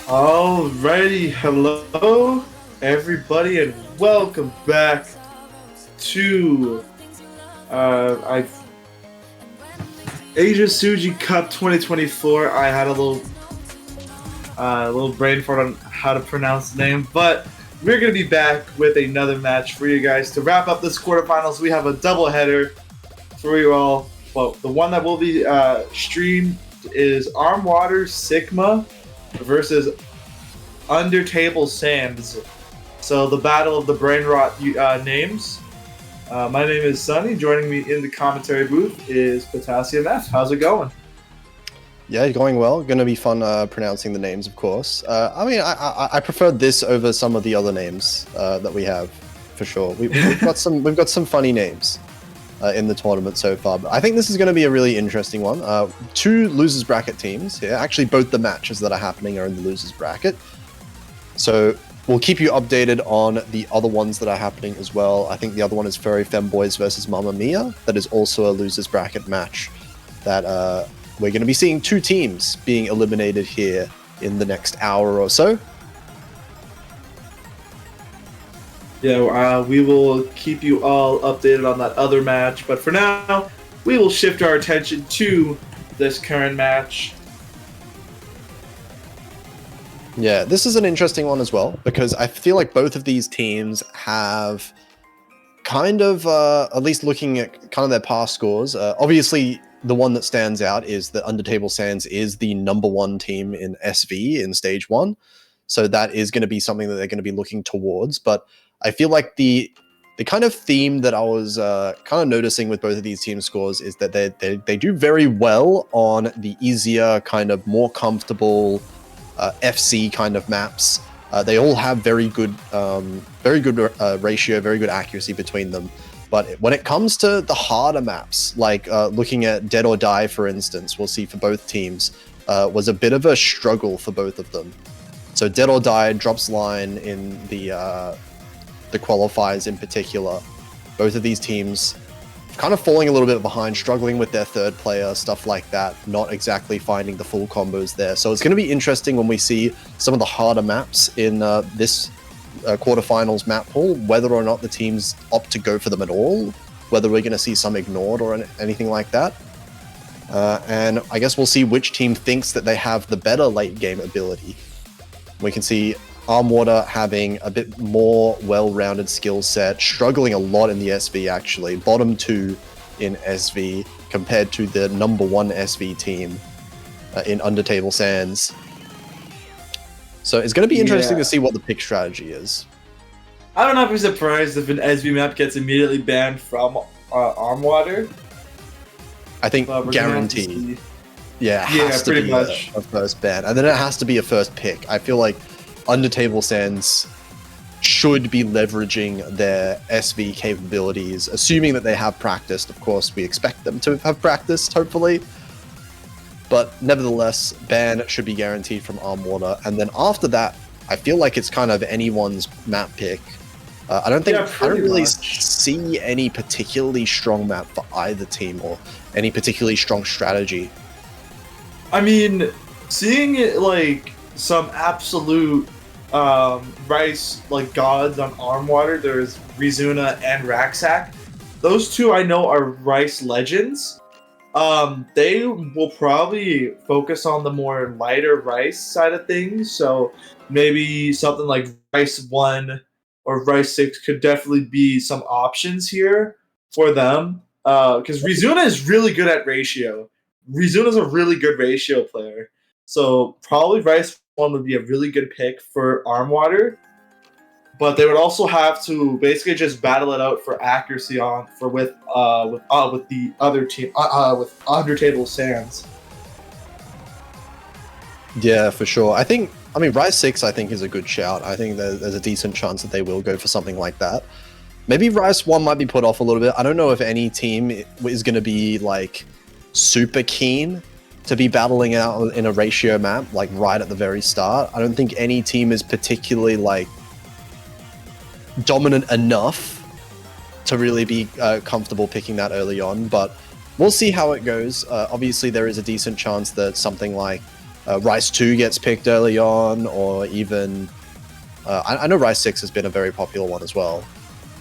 Alrighty, hello everybody, and welcome back to I Asia Suji Cup 2024. I had a little brain fart on how to pronounce the name, but we're gonna be back with another match for you guys to wrap up this quarterfinals. We have a double header for you all. Well, the one that will be streamed is Arm Water Sigma versus Undertable Sands. So the battle of the brain rot names. My name is Sunny. Joining me in the commentary booth is Potassium F. How's it going? Yeah, going well. Going to be fun pronouncing the names, of course. I prefer this over some of the other names that we have, for sure. We've got some funny names in the tournament so far, but I think this is going to be a really interesting one. Two losers bracket teams here. Actually, both the matches that are happening are in the losers bracket. So we'll keep you updated on the other ones that are happening as well. I think the other one is Furry Femboys versus Mamma Mia. That is also a losers bracket match that we're going to be seeing two teams being eliminated here in the next hour or so. Yeah, we will keep you all updated on that other match, but for now, we will shift our attention to this current match. Yeah, this is an interesting one as well, because I feel like both of these teams have kind of, at least looking at kind of their past scores, obviously the one that stands out is that Undertable Sands is the #1 team in SV in Stage 1, so that is going to be something that they're going to be looking towards, but I feel like the kind of theme that I was kind of noticing with both of these team scores is that they do very well on the easier, kind of more comfortable FC kind of maps. They all have very good ratio, very good accuracy between them. But when it comes to the harder maps, like looking at Dead or Die, for instance, we'll see for both teams, was a bit of a struggle for both of them. So Dead or Die drops line in the qualifiers in particular. Both of these teams kind of falling a little bit behind, struggling with their third player, stuff like that, not exactly finding the full combos there. So it's going to be interesting when we see some of the harder maps in this quarterfinals map pool, whether or not the teams opt to go for them at all, whether we're going to see some ignored or anything like that. And I guess we'll see which team thinks that they have the better late game ability. We can see Armwater having a bit more well-rounded skill set, struggling a lot in the SV actually, bottom 2 in SV compared to the #1 SV team in Undertable Sands. So it's going to be interesting to see what the pick strategy is. I don't know if I'm surprised if an SV map gets immediately banned from Armwater. I think guaranteed. Yeah, it has to be a first ban. And then it has to be a first pick. I feel like Undertable Sands should be leveraging their SV capabilities, assuming that they have practiced. Of course, we expect them to have practiced, hopefully. But nevertheless, ban should be guaranteed from Armwater. And then after that, I feel like it's kind of anyone's map pick. I don't really see any particularly strong map for either team or any particularly strong strategy. I mean, seeing it like some absolute Rice like gods on Armwater. There's Rizuna and Raksak. Those two I know are Rice legends. They will probably focus on the more lighter Rice side of things. So maybe something like Rice 1 or Rice 6 could definitely be some options here for them. Because Rizuna is really good at ratio. Rizuna's a really good ratio player. So probably Rice 1 would be a really good pick for Armwater. But they would also have to basically just battle it out for accuracy with the other team with Undertable Sands. Yeah, for sure. I mean, Rise 6 I think is a good shout. I think there's a decent chance that they will go for something like that. Maybe Rise 1 might be put off a little bit. I don't know if any team is going to be like super keen to be battling out in a ratio map like right at the very start. I don't think any team is particularly like dominant enough to really be comfortable picking that early on, but we'll see how it goes. Obviously there is a decent chance that something like Rice 2 gets picked early on, or even I know Rice 6 has been a very popular one as well.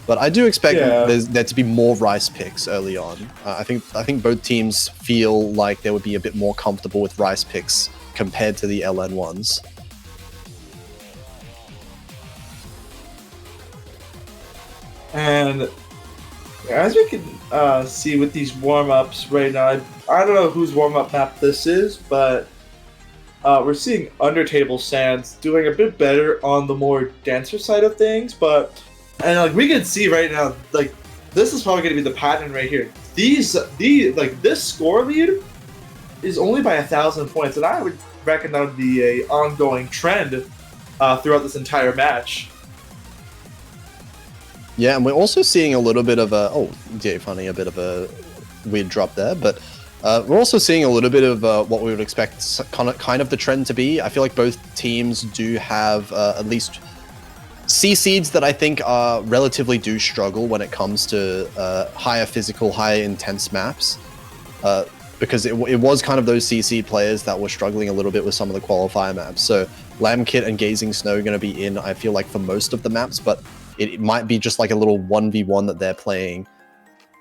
But I do expect Yeah. there to be more Rice picks early on. I think both teams feel like they would be a bit more comfortable with Rice picks compared to the LN ones. And as we can see with these warm-ups right now, I don't know whose warm-up map this is, but we're seeing Undertable Sands doing a bit better on the more denser side of things, and like we can see right now, like this is probably going to be the pattern right here. These like this score lead is only by 1,000 points, and I would reckon that would be a ongoing trend throughout this entire match. Yeah, and we're also seeing a little bit of a bit of a weird drop there, but we're also seeing a little bit of what we would expect kind of the trend to be. I feel like both teams do have at least C seeds that I think are relatively do struggle when it comes to higher physical, higher intense maps. Because it was kind of those CC players that were struggling a little bit with some of the qualifier maps. So Lamb Kit and Gazing Snow are going to be in, I feel like, for most of the maps, but it might be just like a little 1v1 that they're playing.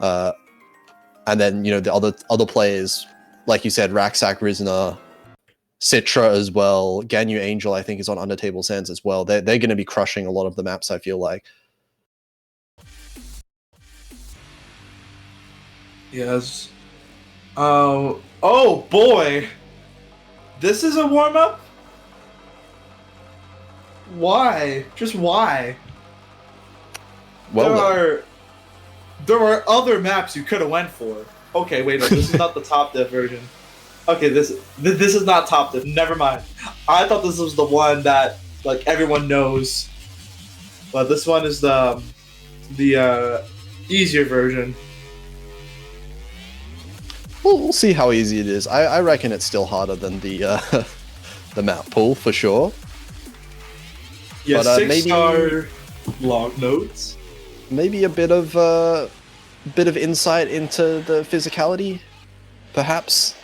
And then, the other players, like you said, Raksak, Rizna, Citra as well, Ganyu Angel, I think, is on Undertable Sands as well. They're going to be crushing a lot of the maps, I feel like. Yes. Oh boy. This is a warm up? Why? Just why? Well, There are other maps you could have went for. Okay, wait, no, this is not the top diff version. Okay, this is not top diff. Never mind. I thought this was the one that like everyone knows, but this one is the easier version. we'll see how easy it is. I reckon it's still harder than the the map pool for sure. Yeah, but, 6-star log notes. Maybe a bit of insight into the physicality, perhaps,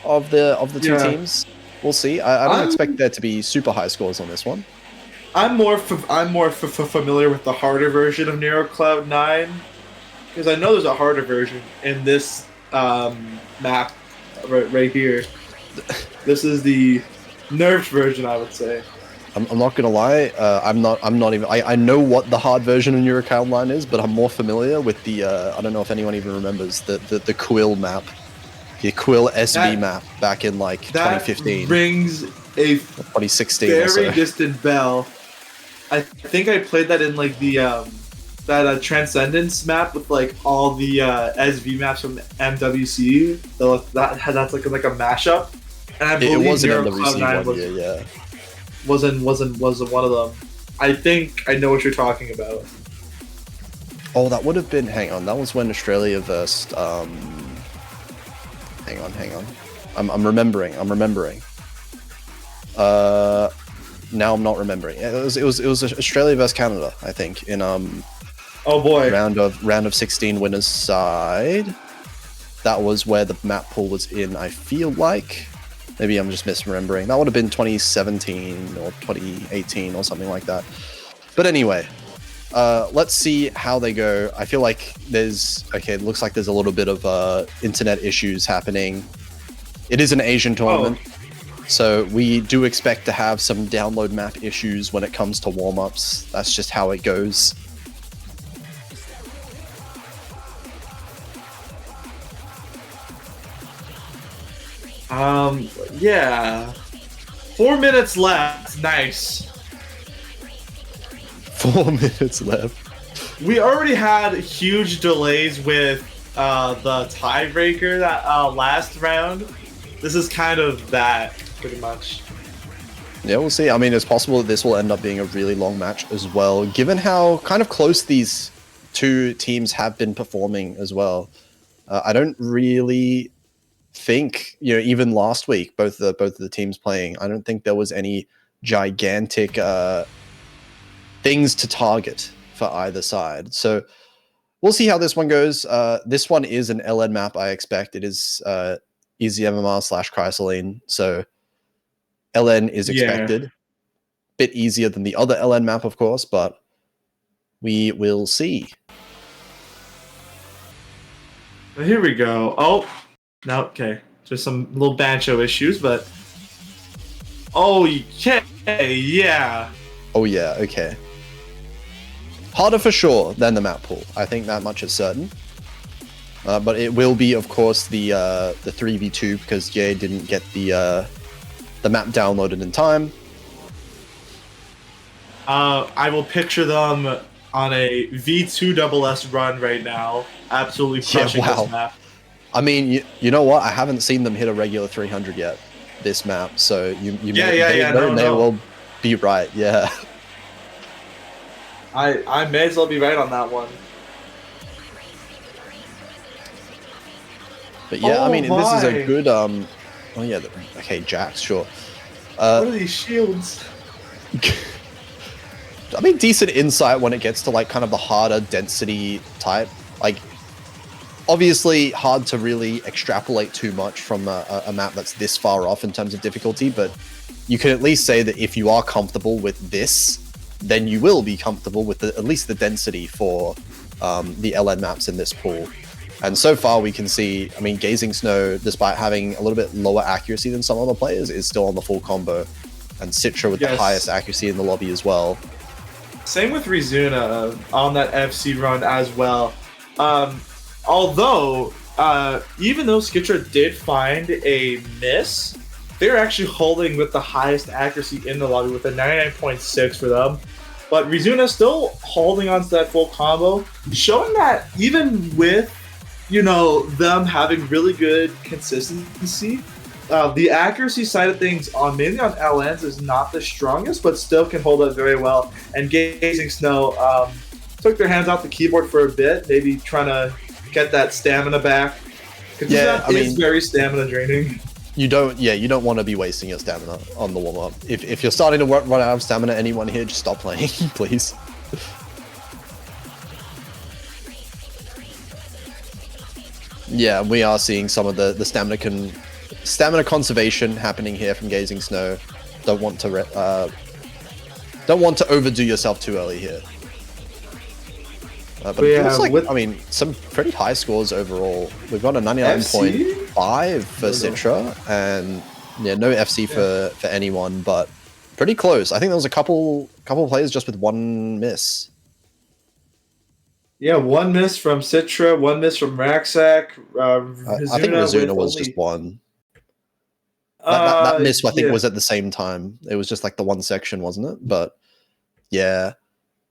of the two teams. We'll see. I don't expect there to be super high scores on this one. I'm more familiar with the harder version of Nero Cloud 9 because I know there's a harder version in this map right here. This is the nerfed version, I would say. I'm not gonna lie. I'm not even. I know what the hard version of Neurocal Line is, but I'm more familiar with the. I don't know if anyone even remembers the Quill map, the Quill SV map back in like 2015. Rings a 2016. Very distant bell. I think I played that in like the that Transcendence map with like all the SV maps from MWC. That's like a mashup. And I believe it was an MWC one year, yeah. Wasn't one of them. I think I know what you're talking about. Oh, that would have been. Hang on, that was when Australia versed. Hang on. I'm remembering. Now I'm not remembering. It was Australia versus Canada, I think, in Oh boy. round of 16 winners side. That was where the map pool was in, I feel like. Maybe I'm just misremembering. That would have been 2017 or 2018 or something like that. But anyway, let's see how they go. I feel like it looks like there's a little bit of internet issues happening. It is an Asian tournament, so we do expect to have some download map issues when it comes to warm-ups. That's just how it goes. Yeah. 4 minutes left. Nice. 4 minutes left. We already had huge delays with the tiebreaker that last round. This is kind of that, pretty much. Yeah, we'll see. I mean, it's possible that this will end up being a really long match as well, given how kind of close these two teams have been performing as well. I don't really think, even last week, both of the teams playing, I don't think there was any gigantic things to target for either side. So we'll see how this one goes. This one is an LN map, I expect. It is Easy MMR / Chrysaline. So LN is Yeah. expected. Bit easier than the other LN map, of course, but we will see. Well, here we go. Oh, no, okay. Just some little banjo issues, but... Oh, yeah. Oh yeah, okay. Harder for sure than the map pool. I think that much is certain. But it will be, of course, the 3v2 because Jay didn't get the map downloaded in time. I will picture them on a V2SS run right now, absolutely crushing this map. I mean, you know what? I haven't seen them hit a regular 300 yet, this map. So you may well be right. Yeah. I may as well be right on that one. But yeah, I mean, this is a good oh yeah, okay, Jax, sure. What are these shields? I mean, decent insight when it gets to like kind of the harder density type. Like, obviously hard to really extrapolate too much from a map that's this far off in terms of difficulty, but you can at least say that if you are comfortable with this, then you will be comfortable with at least the density for the LN maps in this pool. And so far we can see, I mean, Gazing Snow, despite having a little bit lower accuracy than some other players, is still on the full combo. And Citra with the highest accuracy in the lobby as well. Same with Rizuna on that FC run as well. Although, even though Citra did find a miss, they're actually holding with the highest accuracy in the lobby with a 99.6 for them. But Rizuna still holding on to that full combo, showing that even with, you know, them having really good consistency, the accuracy side of things on mainly on LNs is not the strongest, but still can hold up very well. And Gazing Snow took their hands off the keyboard for a bit, maybe trying to get that stamina back. Because that is very stamina draining. You don't want to be wasting your stamina on the warm-up. If you're starting to run out of stamina, anyone here, just stop playing, please. Yeah, we are seeing some of the stamina conservation happening here from Gazing Snow. Don't want to overdo yourself too early here. But it feels like, I mean, some pretty high scores overall. We've got a 99.5 for Citra, and yeah, no FC for anyone, but pretty close. I think there was a couple players just with one miss. Yeah, one miss from Citra, one miss from Raksak. I think Rizuna was just one. That miss, I think, was at the same time. It was just like the one section, wasn't it? But yeah,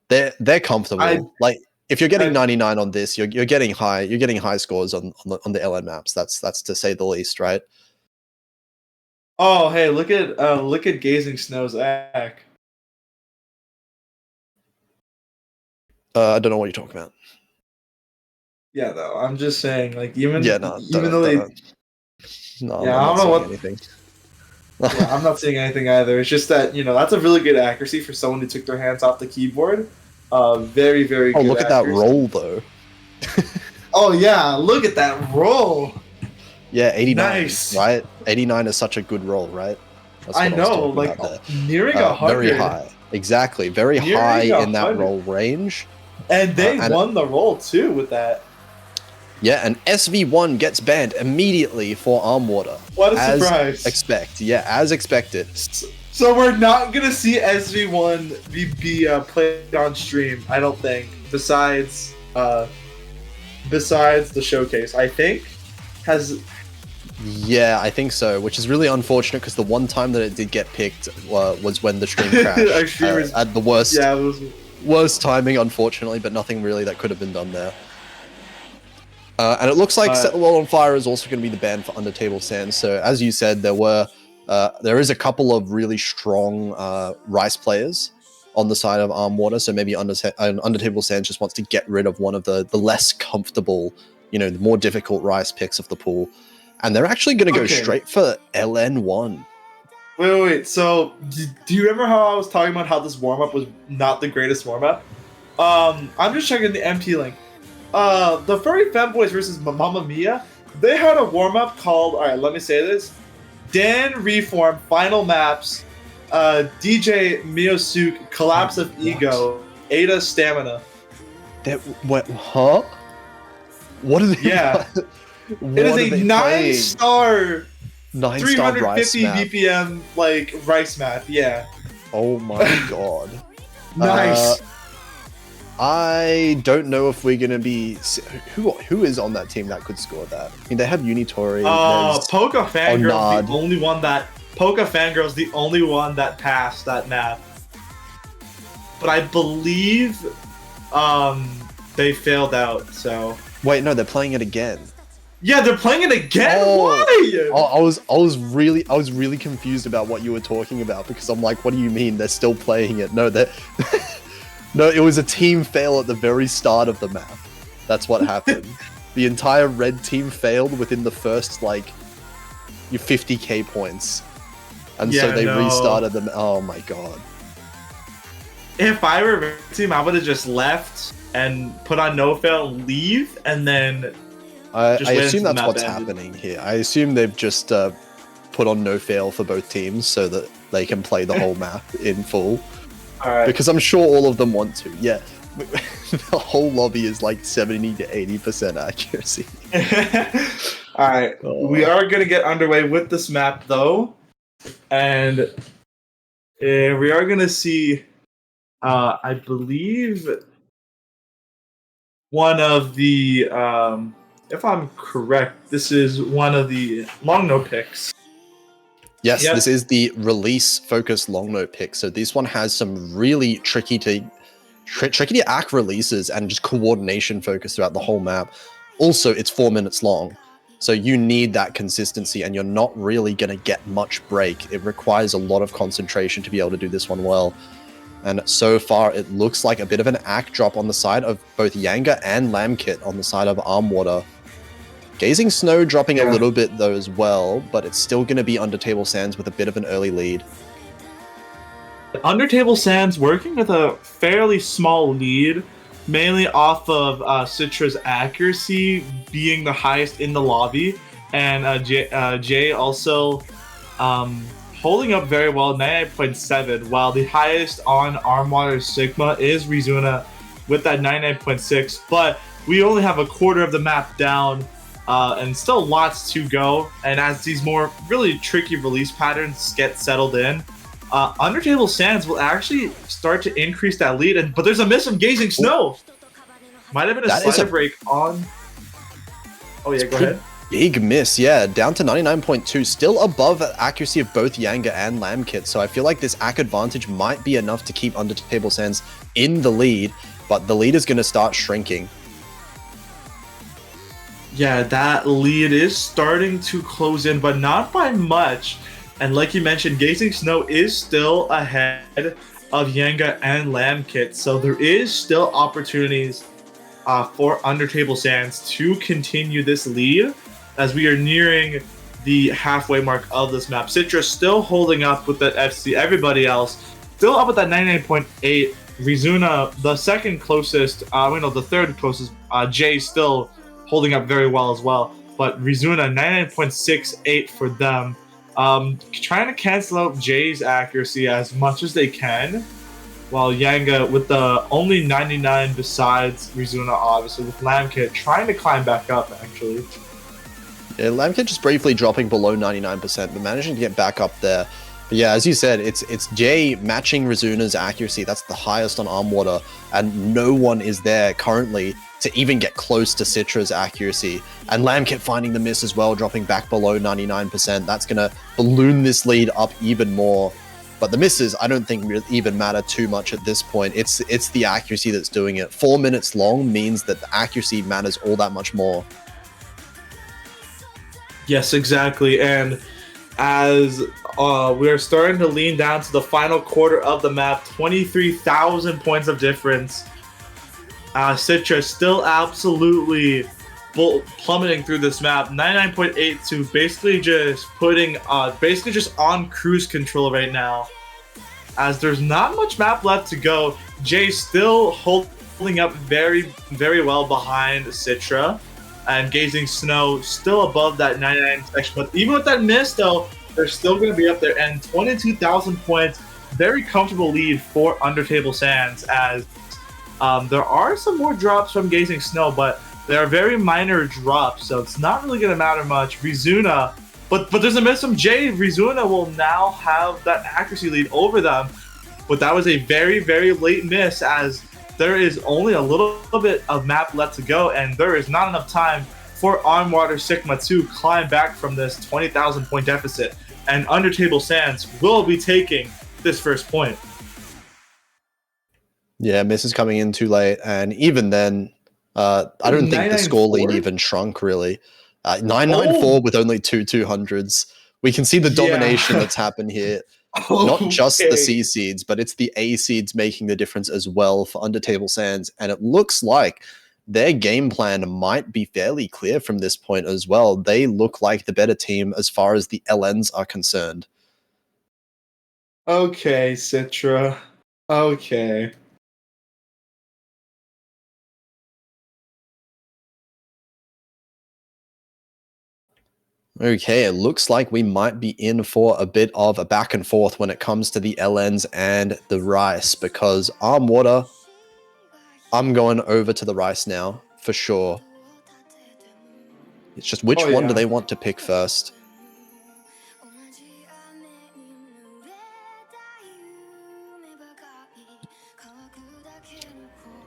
they're comfortable. Like, if you're getting 99 on this, you're getting high scores on the LN maps. That's to say the least, right? Oh, hey, look at Gazing Snow's act. I don't know what you're talking about. Yeah, though, I'm just saying, like, I'm not seeing anything. Yeah, I'm not seeing anything either. It's just that, you know, that's a really good accuracy for someone who took their hands off the keyboard. Very, very good. Oh, look at that roll, though. Oh, yeah, look at that roll. Yeah, 89, right? 89 is such a good roll, right? I know, like, nearing 100. Very high. Exactly, very high in that roll range. And they won the roll, too, with that. Yeah, and SV1 gets banned immediately for Arm Water. What a surprise. As expected. So we're not going to see SV1 be played on stream, I don't think, besides the showcase, I think. Yeah, I think so, which is really unfortunate because the one time that it did get picked was when the stream crashed. At the worst, worst timing, unfortunately, but nothing really that could have been done there. And it looks like Set the World on Fire is also going to be the ban for Undertable Sands. So as you said, there is a couple of really strong Rice players on the side of Arm Water. So maybe Undertable Sands just wants to get rid of one of the less comfortable, you know, the more difficult Rice picks of the pool. And they're actually going to go straight for LN1. Wait. So do you remember how I was talking about how this warm-up was not the greatest warm-up? I'm just checking the MP link. The Furry Femboys versus Mamma Mia, they had a warm-up called, alright, let me say this, Dan Reform, Final Maps, DJ Miyosuke, Collapse of Ego, Ada Stamina. That what? Huh? What are they? Yeah. What It is are a they 9-star, 9-star rice 350 map. BPM like rice map. Yeah. Oh my god. Nice. I don't know if we're gonna be who is on that team that could score that. I mean, they have Unitori. Poca Fangirl's Onad. the only one that passed that map. But I believe they failed out. So Wait, no, they're playing it again. yeah, they're playing it again. Oh. Why? I was really confused about what you were talking about because I'm like, what do you mean they're still playing it? No, that no, it was a team fail at the very start of the map. That's what happened. The entire red team failed within the first like 50k points, and so they restarted them. Oh my god! If I were a red team, I would have just left and put on no fail and leave, and then. I assume that's what's happening here. I assume they've just put on no fail for both teams so that they can play the whole map in full. All right. Because I'm sure all of them want to. Yeah, the whole lobby is like 70 to 80% accuracy. All right, we are gonna get underway with this map though, and we are gonna see. I believe one of the. If I'm correct, this is one of the long no picks. Yes, Yep. This is the release focused long note pick. So this one has some really tricky to act releases and just coordination focus throughout the whole map. Also, it's 4 minutes long. So you need that consistency and you're not really going to get much break. It requires a lot of concentration to be able to do this one well. And so far, it looks like a bit of an act drop on the side of both Yanga and Lamkit on the side of Armwater. Gazing Snow dropping a little bit though as well, but it's still going to be Undertable Sands with a bit of an early lead. Undertable Sands working with a fairly small lead, mainly off of Citra's accuracy being the highest in the lobby, and Jay also holding up very well, 99.7, while the highest on Armwater Sigma is Rizuna with that 99.6, but we only have a quarter of the map down. And still lots to go, and as these more really tricky release patterns get settled in, Undertable Sands will actually start to increase that lead, but there's a miss from Gazing Snow. Might have been a slider break on. Oh yeah, go ahead. Big miss, yeah, down to 99.2, still above accuracy of both Yanga and Lamkit, so I feel like this ACK advantage might be enough to keep Undertable Sands in the lead, but the lead is going to start shrinking. Yeah, that lead is starting to close in, but not by much. And like you mentioned, Gazing Snow is still ahead of Yanga and Lamkit, so there is still opportunities for Undertable Sands to continue this lead as we are nearing the halfway mark of this map. Citra still holding up with that FC. Everybody else still up with that 99.8. Rizuna, the second closest, the third closest. Jay still holding up very well as well, but Rizuna 99.68 for them. Trying to cancel out Jay's accuracy as much as they can, while Yanga with the only 99 besides Rizuna, obviously, with Lamkit trying to climb back up actually. Yeah, Lamkit just briefly dropping below 99%, but managing to get back up there. But yeah, as you said, it's Jay matching Rizuna's accuracy. That's the highest on Armwater, and no one is there currently to even get close to Citra's accuracy. And Lamkit finding the miss as well, dropping back below 99%. That's going to balloon this lead up even more. But the misses, I don't think really even matter too much at this point. It's the accuracy that's doing it. 4 minutes long means that the accuracy matters all that much more. Yes, exactly. And as we are starting to lean down to the final quarter of the map, 23,000 points of difference. Citra still absolutely plummeting through this map, 99.82, basically just putting, basically just on cruise control right now. As there's not much map left to go, Jay still holding up very, very well behind Citra, and Gazing Snow still above that 99 section. But even with that miss, though, they're still going to be up there. And 22,000 points, very comfortable lead for Undertable Sands, as there are some more drops from Gazing Snow, but they are very minor drops, so it's not really going to matter much. Rizuna, but there's a miss from Jay. Rizuna will now have that accuracy lead over them, but that was a very, very late miss, as there is only a little bit of map left to go, and there is not enough time for Onwater Sigma to climb back from this 20,000 point deficit, and Undertable Sands will be taking this first point. Yeah, miss is coming in too late, and even then, I don't think the score lead even shrunk really. 994 with only two 200s. We can see the domination that's happened here. Not just the C seeds, but it's the A seeds making the difference as well for Undertable Sands, and it looks like their game plan might be fairly clear from this point as well. They look like the better team as far as the LNs are concerned. Okay, Citra. Okay. Okay, it looks like we might be in for a bit of a back and forth when it comes to the LNs and the Rice, because Armwater, I'm going over to the Rice now, for sure. It's just which one do they want to pick first?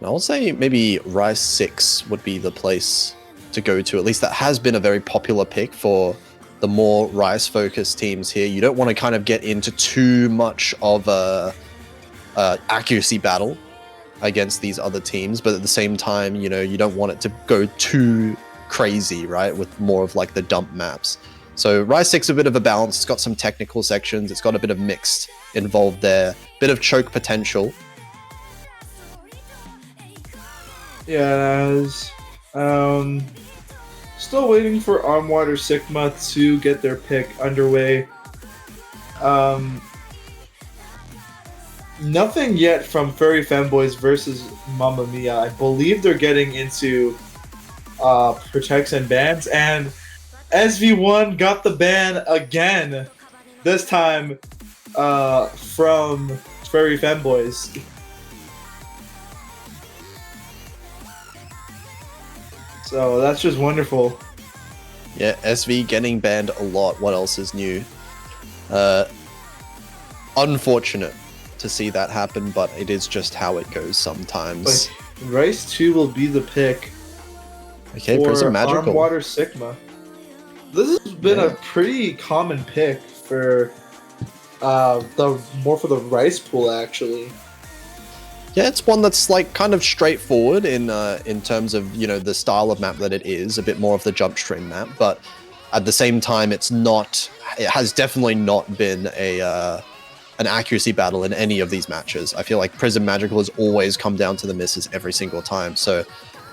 I'll say maybe Rice 6 would be the place to go to. At least that has been a very popular pick for the more Rice-focused teams here. You don't want to kind of get into too much of a accuracy battle against these other teams, but at the same time, you know, you don't want it to go too crazy, right, with more of like the dump maps. So Rice 6 a bit of a balance. It's got some technical sections. It's got a bit of mixed involved there. Bit of choke potential. Yeah, it is. Still waiting for Armwater Sigma to get their pick underway. Nothing yet from Furry Femboys versus Mamma Mia. I believe they're getting into protects and bans, and SV1 got the ban again. This time from Furry Femboys. So that's just wonderful. Yeah, SV getting banned a lot. What else is new? Unfortunate to see that happen, but it is just how it goes sometimes. But Rice 2 will be the pick. Okay, Prism Magical. Armwater Sigma. This has been a pretty common pick for for the Rice pool, actually. Yeah, it's one that's like kind of straightforward in terms of, you know, the style of map that it is, a bit more of the jump stream map, but at the same time, it has definitely not been an accuracy battle in any of these matches. I feel like Prism Magical has always come down to the misses every single time, so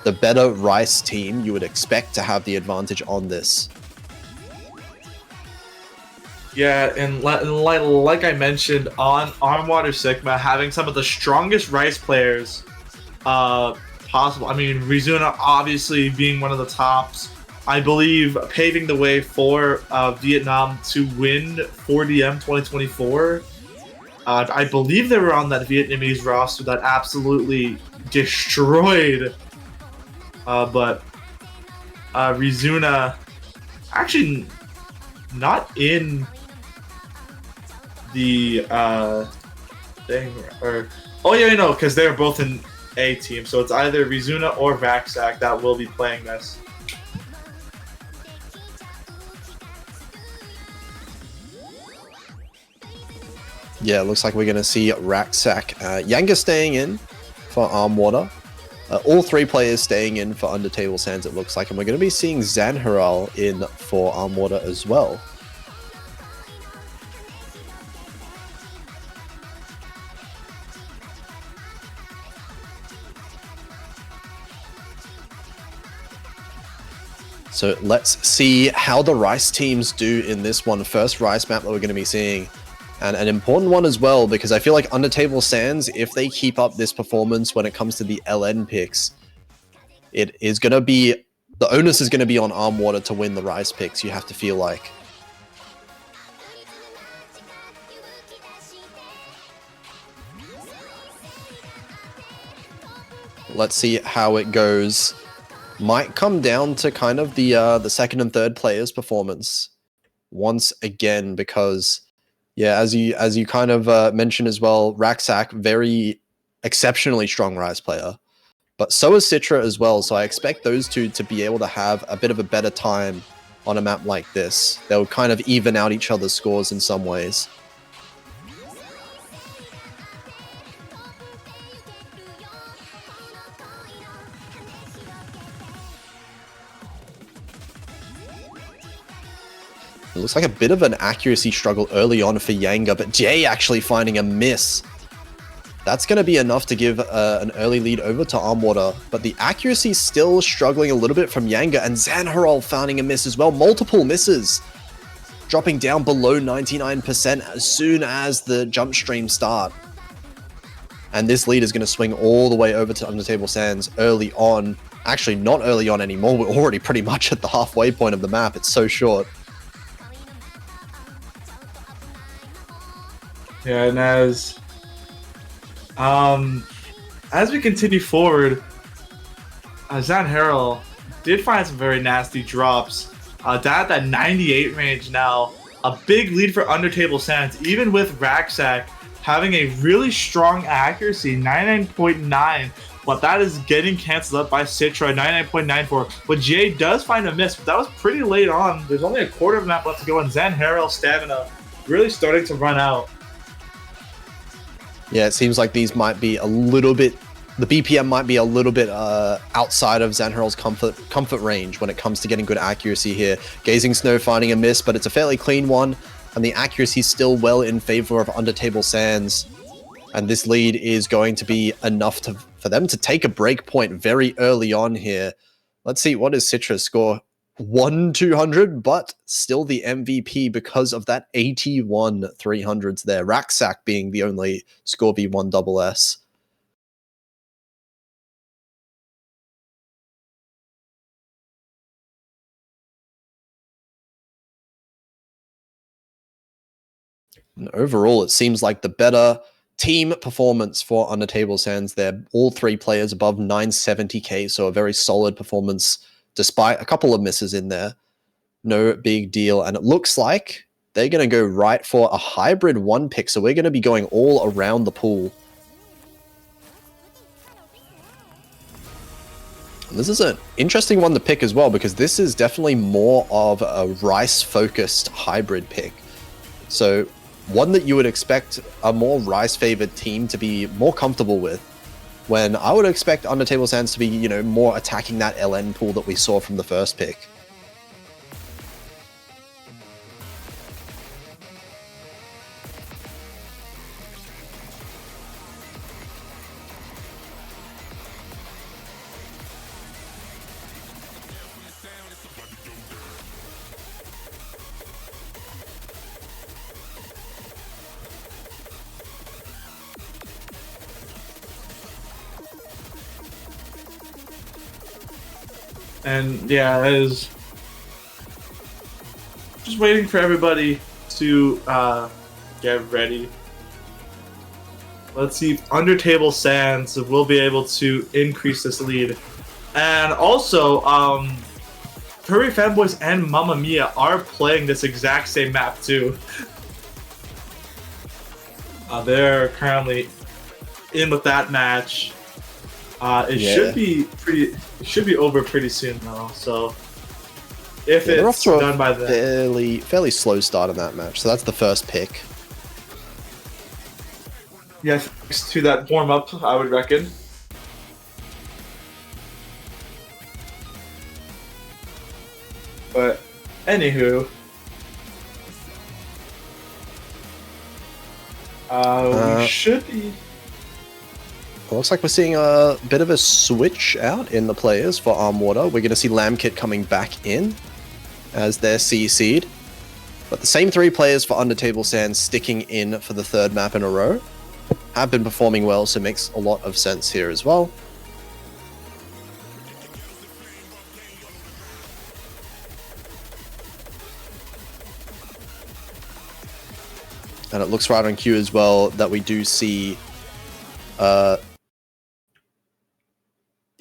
the better Rice team, you would expect to have the advantage on this. Yeah, and like I mentioned, on Armwater Sigma, having some of the strongest Rice players possible. I mean, Rizuna obviously being one of the tops. I believe paving the way for Vietnam to win 4DM 2024. I believe they were on that Vietnamese roster that absolutely destroyed. But Rizuna actually not in the thing, or oh yeah, no, because they're both in A team, so it's either Rizuna or Vaxac that will be playing this. Yeah, it looks like we're going to see Raxac. Yanga staying in for Armwater. All three players staying in for Undertable Sands, it looks like, and we're going to be seeing Zanharal in for Armwater as well. So let's see how the Rice teams do in this one. First Rice map that we're going to be seeing. And an important one as well, because I feel like Undertable Sands, if they keep up this performance when it comes to the LN picks, it is going to be... the onus is going to be on Armwater to win the Rice picks, you have to feel like. Let's see how it goes. Might come down to kind of the second and third players' performance once again, because yeah, as you kind of mentioned as well, Raksak, very exceptionally strong Rise player, but so is Citra as well. So I expect those two to be able to have a bit of a better time on a map like this. They'll kind of even out each other's scores in some ways. It looks like a bit of an accuracy struggle early on for Yanga, but Jay actually finding a miss. That's going to be enough to give an early lead over to Armwater, but the accuracy still struggling a little bit from Yanga, and Zanharol finding a miss as well. Multiple misses, dropping down below 99% as soon as the jump streams start. And this lead is going to swing all the way over to Undertable Sands early on. Actually, not early on anymore. We're already pretty much at the halfway point of the map. It's so short. Yeah, and as we continue forward, Zanharol did find some very nasty drops. Down at that 98 range now. A big lead for Undertable Sands, even with Raksak having a really strong accuracy, 99.9, but that is getting canceled up by Citra, 99.94. But Jay does find a miss, but that was pretty late on. There's only a quarter of a map left to go, and Zanharol's stamina really starting to run out. Yeah, it seems like these might be a little bit, the BPM might be a little bit outside of Zanharol's comfort range when it comes to getting good accuracy here. Gazing Snow finding a miss, but it's a fairly clean one, and the accuracy is still well in favor of Undertable Sands. And this lead is going to be enough for them to take a break point very early on here. Let's see, what is Citra's score? 1,200, but still the MVP because of that 81 300s there. Raksak being the only score V1 double S. And overall, it seems like the better team performance for Undertable Sands there. All three players above 970k, so a very solid performance despite a couple of misses in there. No big deal. And it looks like they're going to go right for a hybrid one pick. So we're going to be going all around the pool. And this is an interesting one to pick as well, because this is definitely more of a Rice-focused hybrid pick. So one that you would expect a more Rice-favored team to be more comfortable with, when I would expect Undertable Sands to be, you know, more attacking that LN pool that we saw from the first pick. And yeah, it is just waiting for everybody to get ready. Let's see if Undertable Sands will be able to increase this lead. And also, Furry Fanboys and Mamma Mia are playing this exact same map too. They're currently in with that match. It should be over pretty soon though. So if it's done by then, fairly slow start on that match. So that's the first pick. Yeah, thanks to that warm up, I would reckon. But anywho, we should be. It looks like we're seeing a bit of a switch out in the players for Armwater. We're going to see Lambkit coming back in as their C seed. But the same three players for Undertable Sands sticking in for the third map in a row have been performing well, so it makes a lot of sense here as well. And it looks right on cue as well that we do see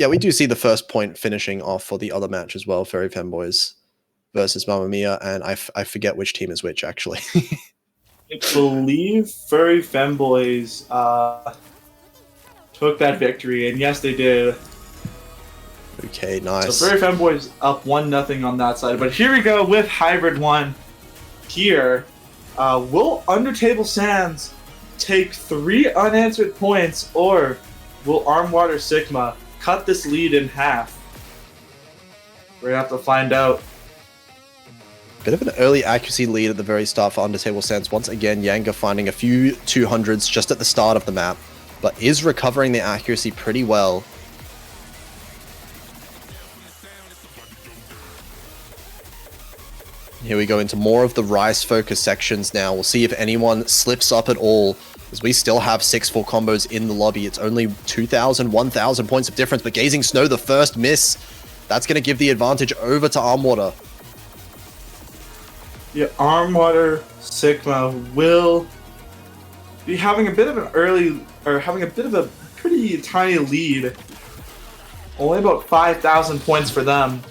Yeah, we do see the first point finishing off for the other match as well, Furry Femboys versus Mamma Mia, and I forget which team is which, actually. I believe Furry Femboys took that victory, and yes, they did. Okay, nice. So Furry Femboys up 1-0 on that side. But here we go with Hybrid 1 here. Will Undertable Sands take 3 unanswered points, or will Armwater Sigma cut this lead in half? We're going to have to find out. Bit of an early accuracy lead at the very start for Undertable Sands. Once again, Yanga finding a few 200s just at the start of the map, but is recovering the accuracy pretty well. Here we go into more of the Rice focus sections now. We'll see if anyone slips up at all, as we still have 6 full combos in the lobby. It's only 2,000, 1,000 points of difference, but Gazing Snow, the first miss, that's going to give the advantage over to Armwater. Yeah, Armwater Sigma will be having a bit of a pretty tiny lead. Only about 5,000 points for them.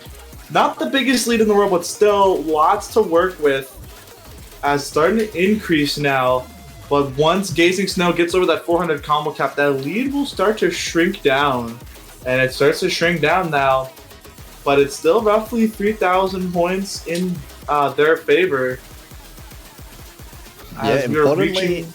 Not the biggest lead in the world, but still lots to work with. As starting to increase now, but once Gazing Snow gets over that 400 combo cap, that lead will start to shrink down. And it starts to shrink down now, but it's still roughly 3,000 points in their favor. Yeah, importantly,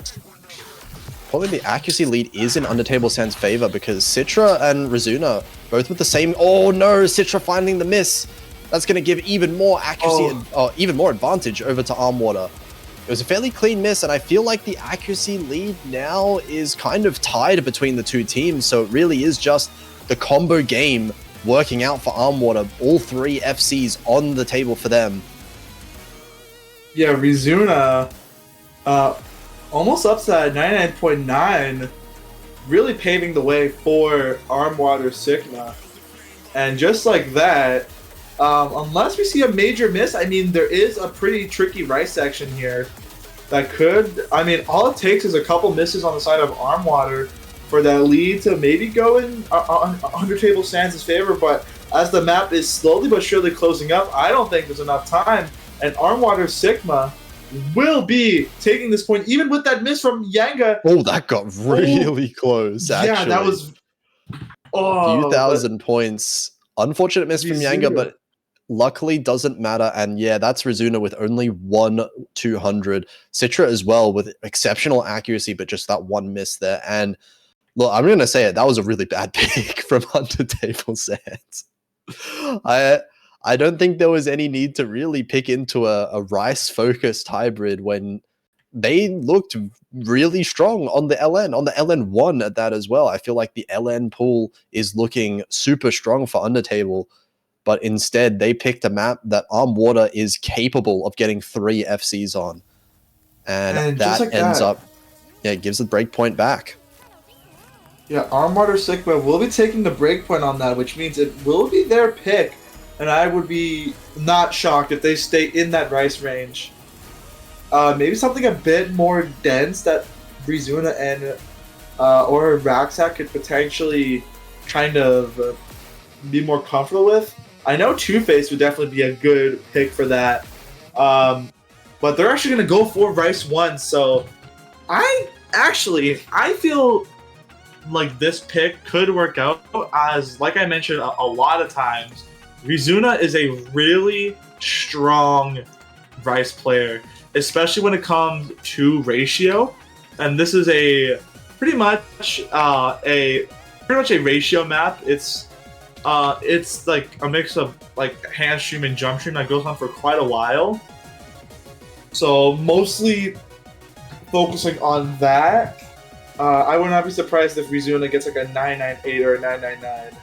the accuracy lead is in Undertable Sands' favor, because Citra and Rizuna both with the same. Oh no, Citra finding the miss. That's going to give even more accuracy, even more advantage over to Armwater. It was a fairly clean miss, and I feel like the accuracy lead now is kind of tied between the two teams, so it really is just the combo game working out for Armwater. All 3 FCs on the table for them. Yeah, Rizuna almost upside 99.9, really paving the way for Armwater Sigma. And just like that, unless we see a major miss, I mean, there is a pretty tricky Rice section here that could, I mean, all it takes is a couple misses on the side of Armwater for that lead to maybe go in Undertable Sands' favor, but as the map is slowly but surely closing up, I don't think there's enough time, and Armwater Sigma will be taking this point, even with that miss from Yanga. Oh, that got really close, actually. Yeah, that was... a few thousand points. Unfortunate miss from Yanga, but luckily doesn't matter. And yeah, that's Rizuna with only 1 200. Citra as well with exceptional accuracy, but just that one miss there. And look, I'm going to say it, that was a really bad pick from Undertable Sands. I don't think there was any need to really pick into a Rice-focused hybrid when they looked really strong on the LN, on the LN1 at that as well. I feel like the LN pool is looking super strong for Undertable, but instead they picked a map that Armwater is capable of getting 3 FCs on. And that like ends up, yeah, it gives the breakpoint back. Yeah, Armwater Sigma will be taking the breakpoint on that, which means it will be their pick. And I would be not shocked if they stay in that Rice range. Maybe something a bit more dense that Rizuna and or Raxac could potentially kind of be more comfortable with. I know Two-Face would definitely be a good pick for that. But they're actually going to go for Rice 1. So I feel like this pick could work out, as like I mentioned a lot of times, Rizuna is a really strong Rice player, especially when it comes to ratio. And this is a pretty much a ratio map. It's like a mix of like hand stream and jump stream that goes on for quite a while. So mostly focusing on that. I would not be surprised if Rizuna gets like a 998 or a 999.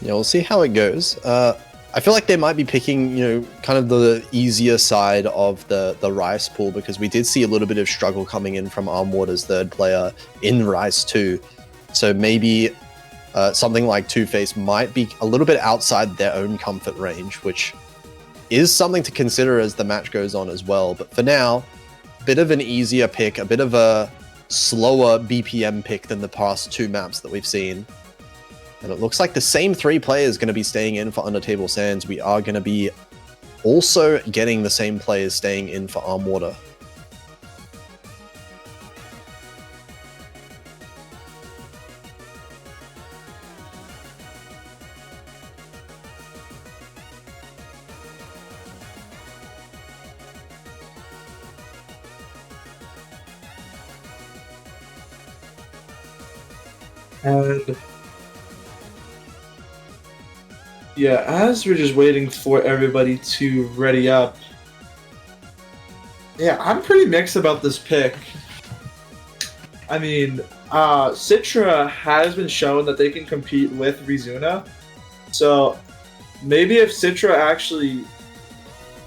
Yeah, we'll see how it goes. I feel like they might be picking, kind of the easier side of the Rice pool, because we did see a little bit of struggle coming in from Armwater's third player in Rice too. So maybe something like Two-Face might be a little bit outside their own comfort range, which is something to consider as the match goes on as well. But for now, a bit of an easier pick, a bit of a slower BPM pick than the past 2 maps that we've seen. And it looks like the same 3 players going to be staying in for Undertable Sands. We are going to be also getting the same players staying in for Arm Water. And yeah, as we're just waiting for everybody to ready up, yeah, I'm pretty mixed about this pick. I mean, Citra has been shown that they can compete with Rizuna, so maybe if Citra actually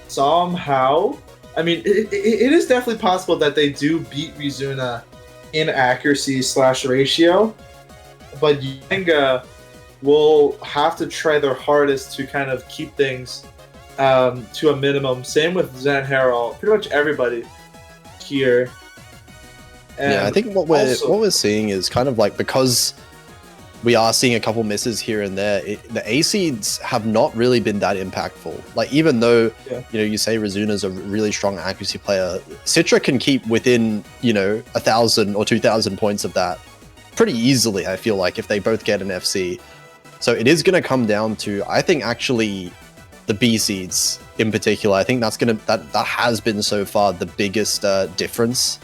somehow, I mean, it is definitely possible that they do beat Rizuna in accuracy / ratio, but Yanga will have to try their hardest to kind of keep things to a minimum. Same with Zen Herald, pretty much everybody here. And yeah, I think what we're seeing is kind of like, because we are seeing a couple misses here and there, the A seeds have not really been that impactful. Like, even though you say Rizuna's a really strong accuracy player, Citra can keep within 1,000 or 2,000 points of that pretty easily. I feel like if they both get an FC, so it is going to come down to, I think, actually the B seeds in particular. I think that has been so far the biggest difference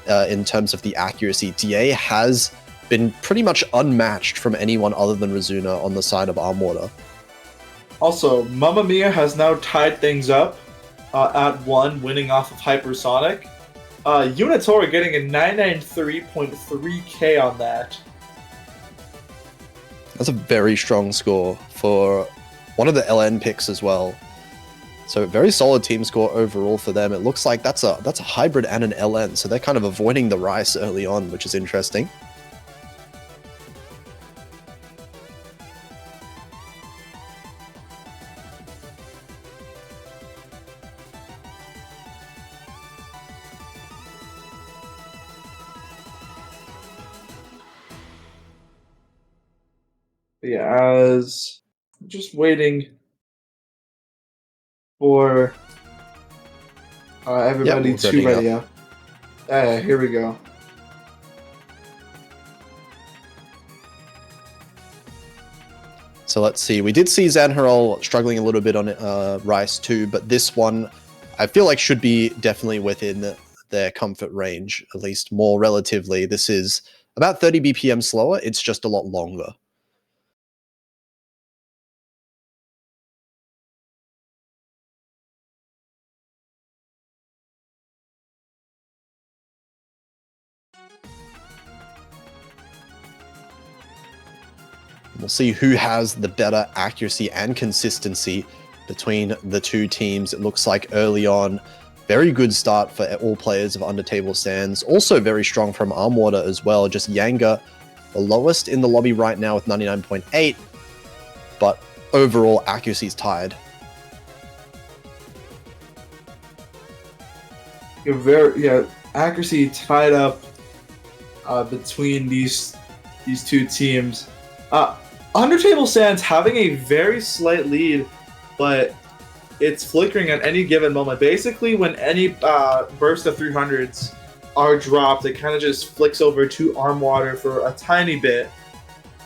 in terms of the accuracy. DA has been pretty much unmatched from anyone other than Rizuna on the side of Arm Water. Also, Mamma Mia has now tied things up at 1, winning off of Hypersonic. Unitora getting a 993.3k on that. That's a very strong score for one of the LN picks as well. So very solid team score overall for them. It looks like that's a hybrid and an LN, so they're kind of avoiding the Rice early on, which is interesting. Yeah, as just waiting for everybody to ready up. Here we go. So let's see. We did see Zanharol struggling a little bit on Rice too, but this one I feel like should be definitely within their comfort range, at least more relatively. This is about 30 BPM slower. It's just a lot longer. We'll see who has the better accuracy and consistency between the two teams. It looks like early on, very good start for all players of Undertable Sands. Also very strong from Arm Water as well. Just Yanga, the lowest in the lobby right now with 99.8, but overall accuracy is tied. Accuracy tied up between these two teams. Undertable Sands having a very slight lead, but it's flickering at any given moment. Basically, when any burst of 300s are dropped, it kind of just flicks over to Arm Water for a tiny bit.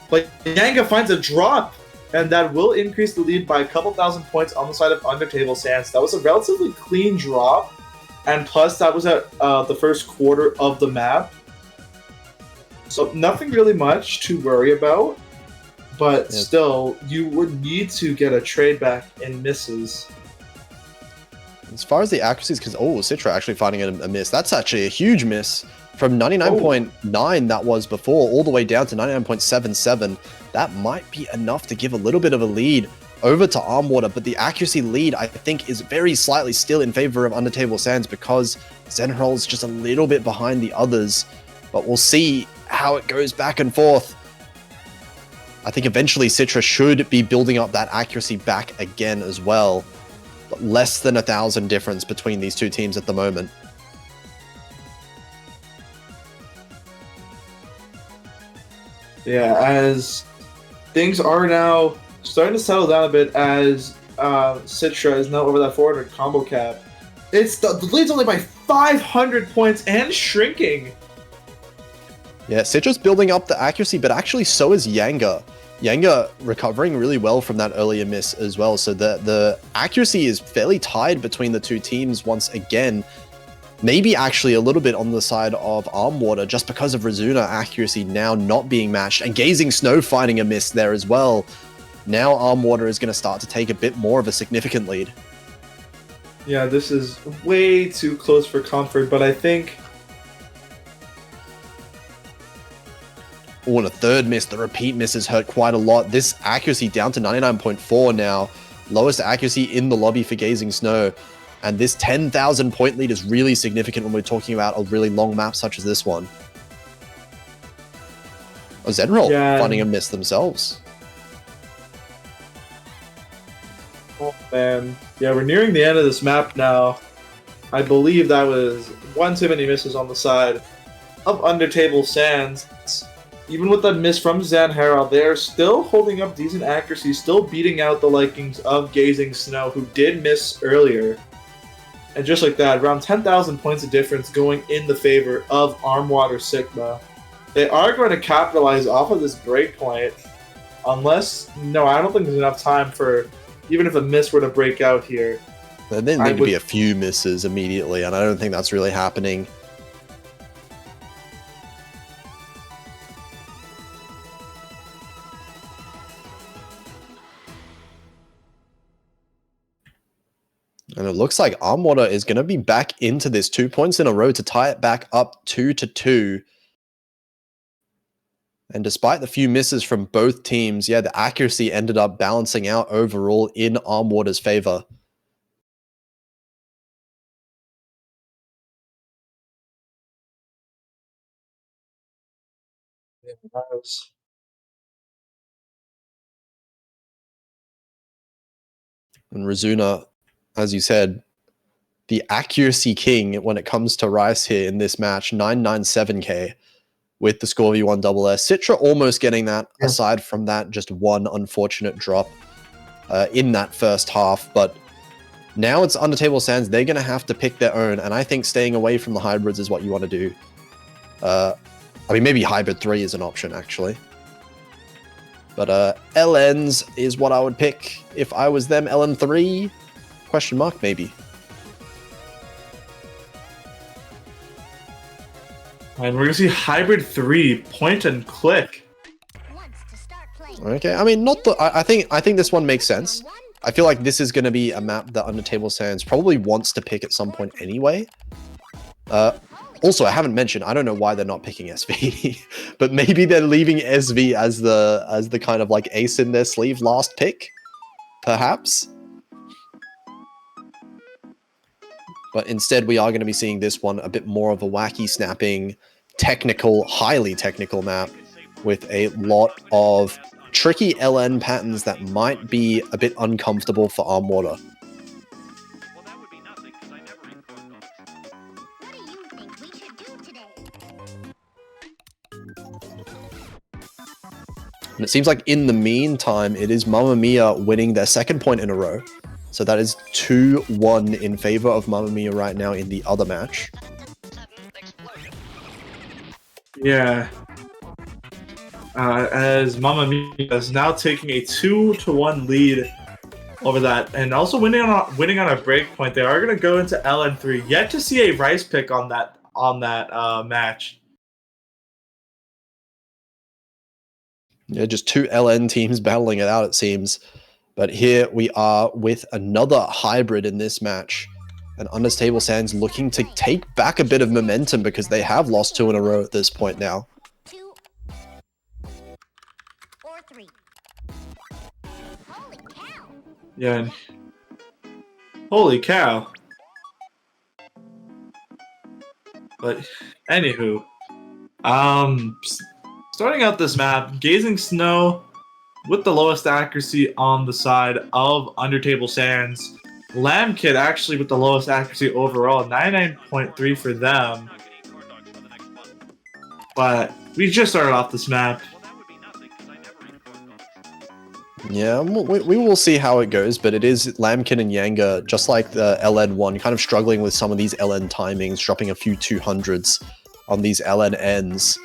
But Yanga finds a drop, and that will increase the lead by a couple thousand points on the side of Undertable Sands. That was a relatively clean drop, and plus that was at the first quarter of the map. So nothing really much to worry about. But still, you would need to get a trade back in misses. As far as the accuracy is concerned, Citra actually finding a miss. That's actually a huge miss. From 99.9 that was before, all the way down to 99.77. That might be enough to give a little bit of a lead over to Arm Water, but the accuracy lead, I think, is very slightly still in favor of Undertable Sands because Zenrol is just a little bit behind the others. But we'll see how it goes back and forth. I think eventually Citra should be building up that accuracy back again as well. But less than 1,000 difference between these two teams at the moment. Yeah, as things are now starting to settle down a bit as Citra is now over that 400 combo cap. The lead's only by 500 points and shrinking. Yeah, Citra's building up the accuracy, but actually so is Yanga. Yanga recovering really well from that earlier miss as well. So the accuracy is fairly tied between the two teams once again. Maybe actually a little bit on the side of Armwater just because of Rizuna accuracy now not being matched and Gazing Snow finding a miss there as well. Now Armwater is going to start to take a bit more of a significant lead. Yeah, this is way too close for comfort, but I think... Oh, and a third miss. The repeat misses hurt quite a lot. This accuracy down to 99.4 now. Lowest accuracy in the lobby for Gazing Snow. And this 10,000 point lead is really significant when we're talking about a really long map such as this one. Oh, Zenroll finding a miss themselves. Oh, man. Yeah, we're nearing the end of this map now. I believe that was one too many misses on the side of Undertable Sands. Even with that miss from Zan Herald, they're still holding up decent accuracy, still beating out the likings of Gazing Snow, who did miss earlier. And just like that, around 10,000 points of difference going in the favor of Armwater Sigma. They are going to capitalize off of this breakpoint, unless... No, I don't think there's enough time for... Even if a miss were to break out here. There need to be a few misses immediately, and I don't think that's really happening. And it looks like Armwater is going to be back into this 2 points in a row to tie it back up 2-2. And despite the few misses from both teams, yeah, the accuracy ended up balancing out overall in Armwater's favor. And Rizuna, as you said, the accuracy king when it comes to Rice here in this match, 997k with the score V1SS. Citra almost getting that, aside from that just one unfortunate drop in that first half. But now it's Undertable Sands. They're going to have to pick their own, and I think staying away from the hybrids is what you want to do. I mean, maybe Hybrid 3 is an option, actually. But LNs is what I would pick if I was them. LN3? Question mark, maybe. And we're going to see Hybrid 3, point and click. Okay, I mean, not the... I think this one makes sense. I feel like this is going to be a map that Undertable Sands probably wants to pick at some point anyway. Also, I haven't mentioned, I don't know why they're not picking SV, but maybe they're leaving SV as the kind of like ace in their sleeve last pick, perhaps. But instead, we are going to be seeing this one a bit more of a wacky snapping, technical, highly technical map with a lot of tricky LN patterns that might be a bit uncomfortable for Armwater. And it seems like in the meantime, it is Mamma Mia winning their second point in a row. So that is 2-1 in favor of Mamma Mia right now in the other match. Yeah. As Mamma Mia is now taking a 2-1 lead over that, and also winning on a break point. They are going to go into LN3. Yet to see a Rice pick on that match. Yeah, just two LN teams battling it out, it seems. But here we are with another hybrid in this match. And Undertable Sands looking to take back a bit of momentum because they have lost 2 in a row at this point now. 2 or 3. Holy cow! Yeah. Holy cow. But anywho, starting out this map, Gazing Snow with the lowest accuracy on the side of Undertable Sands. Lamb Kid actually with the lowest accuracy overall, 99.3 for them. But we just started off this map. Yeah, we will see how it goes, but it is Lamkin and Yanga, just like the LN1, kind of struggling with some of these LN timings, dropping a few 200s on these LN ends.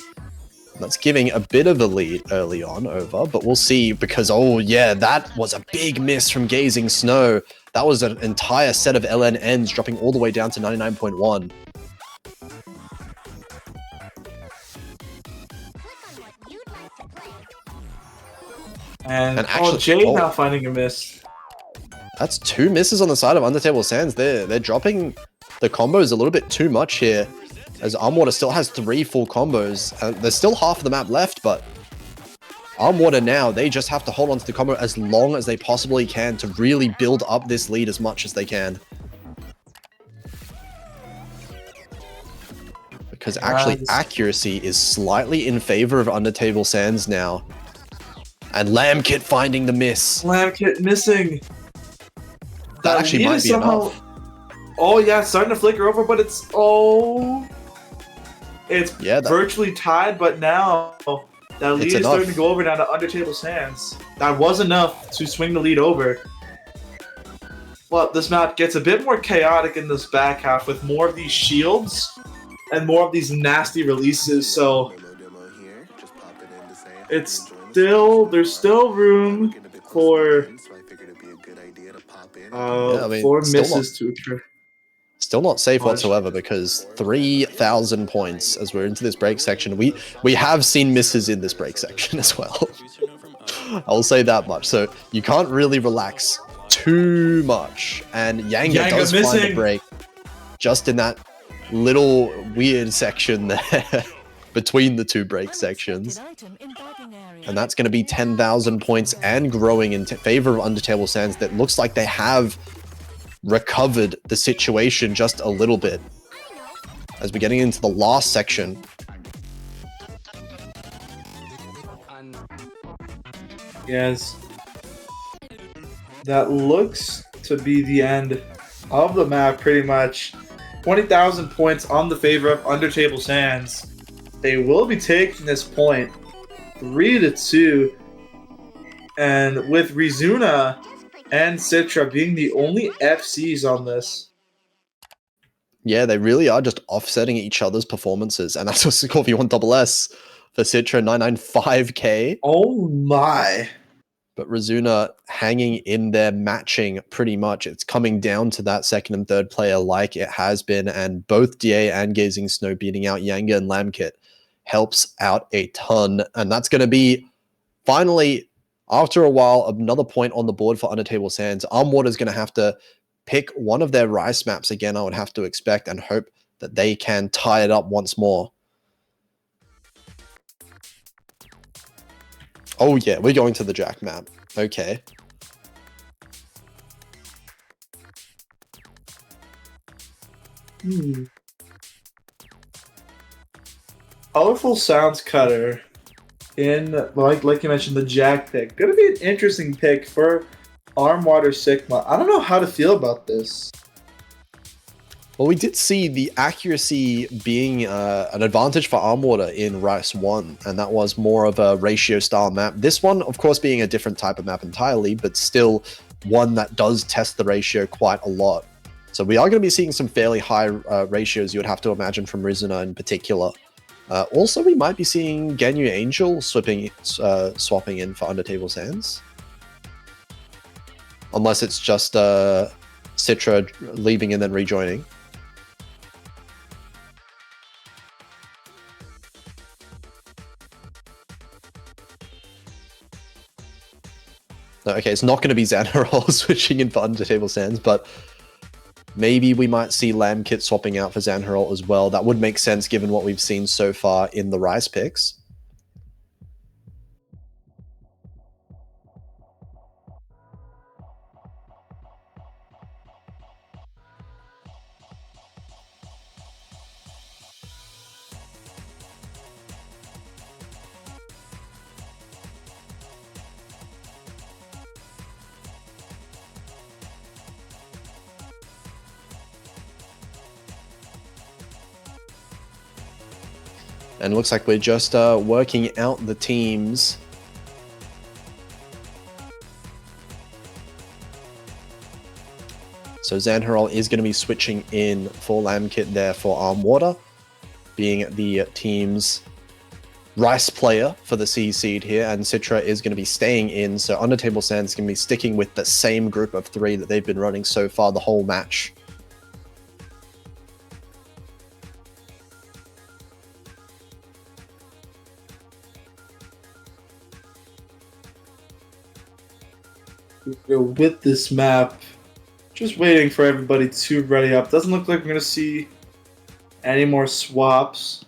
That's giving a bit of a lead early on over, but we'll see because, oh yeah, that was a big miss from Gazing Snow. That was an entire set of LN ends dropping all the way down to 99.1. And actually, Jay now finding a miss. That's 2 misses on the side of Undertable Sands there. They're dropping the combos a little bit too much here, as Armwater still has 3 full combos. There's still half of the map left, but Armwater now, they just have to hold on to the combo as long as they possibly can to really build up this lead as much as they can. Because actually, accuracy is slightly in favor of Undertable Sands now. And Lamkit finding the miss. Lamkit missing. That actually might be enough. Oh yeah, it's starting to flicker over, but it's virtually tied. But now that lead is starting to go over now to Undertable Sands. That was enough to swing the lead over. Well, this map gets a bit more chaotic in this back half with more of these shields and more of these nasty releases. So there's still room for for misses to occur. Still not safe whatsoever because 3,000 points as we're into this break section. We have seen misses in this break section as well. I'll say that much. So you can't really relax too much. And Yanga does find a break just in that little weird section there between the 2 break sections. And that's going to be 10,000 points and growing in favor of Undertable Sands. That looks like they have recovered the situation just a little bit. As we're getting into the last section. Yes. That looks to be the end of the map, pretty much. 20,000 points on the favor of Undertable Sands. They will be taking this point 3-2. And with Rizuna and Citra being the only FCs on this. Yeah, they really are just offsetting each other's performances. And that's what's called V1SS for Citra, 995k. Oh my. But Rizuna hanging in there, matching pretty much. It's coming down to that second and third player like it has been. And both DA and Gazing Snow beating out Yanga and Lamkit helps out a ton. And that's going to be finally, after a while, another point on the board for Undertable Sands. Armwater is going to have to pick one of their Rice maps again, I would have to expect, and hope that they can tie it up once more. Oh yeah, we're going to the Jack map. Okay. Colorful Sounds Cutter in, like you mentioned, the Jack pick. Gonna be an interesting pick for Armwater Sigma. I don't know how to feel about this. Well, we did see the accuracy being an advantage for Armwater in Rice 1, and that was more of a ratio style map. This one, of course, being a different type of map entirely, but still one that does test the ratio quite a lot. So we are going to be seeing some fairly high ratios, you would have to imagine, from Rizuna in particular. Also, we might be seeing Ganyu Angel swapping in for Undertable Sands. Unless it's just Citra leaving and then rejoining. Okay, it's not going to be Xanarol switching in for Undertable Sands, but maybe we might see Lamkit swapping out for Xanarol as well. That would make sense given what we've seen so far in the Rice picks. And it looks like we're just working out the teams. So Zanharol is going to be switching in for Lamkit there for Arm Water, being the team's Rice player for the C seed here, and Citra is going to be staying in, so Undertable Sands is going to be sticking with the same group of 3 that they've been running so far the whole match. With this map, just waiting for everybody to ready up. Doesn't look like we're going to see any more swaps.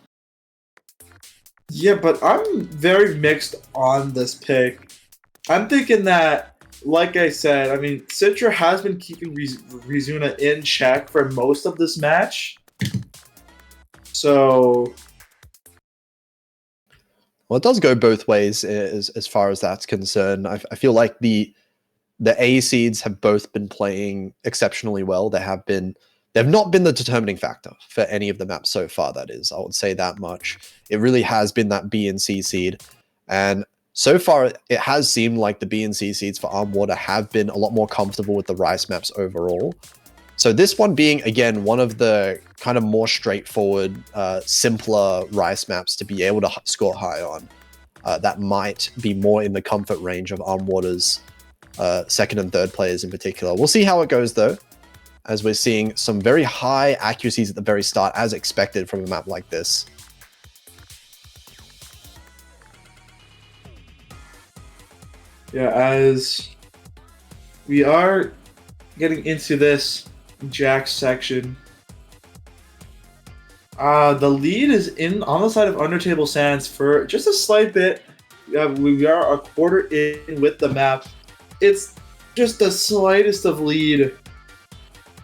Yeah, but I'm very mixed on this pick. I'm thinking that, like I said, I mean, Citra has been keeping Rizuna in check for most of this match. So... Well, it does go both ways as far as that's concerned. I feel like the A seeds have both been playing exceptionally well. They've not been the determining factor for any of the maps so far, that is. I would say that much. It really has been that B and C seed. And so far, it has seemed like the B and C seeds for Arm Water have been a lot more comfortable with the Rice maps overall. So this one being, again, one of the kind of more straightforward, simpler Rice maps to be able to score high on. That might be more in the comfort range of Arm Water's second and third players in particular. We'll see how it goes, though, as we're seeing some very high accuracies at the very start, as expected from a map like this. Yeah, as we are getting into this Jack section, the lead is on the side of Undertable Sands for just a slight bit. We are a quarter in with the map. It's just the slightest of lead.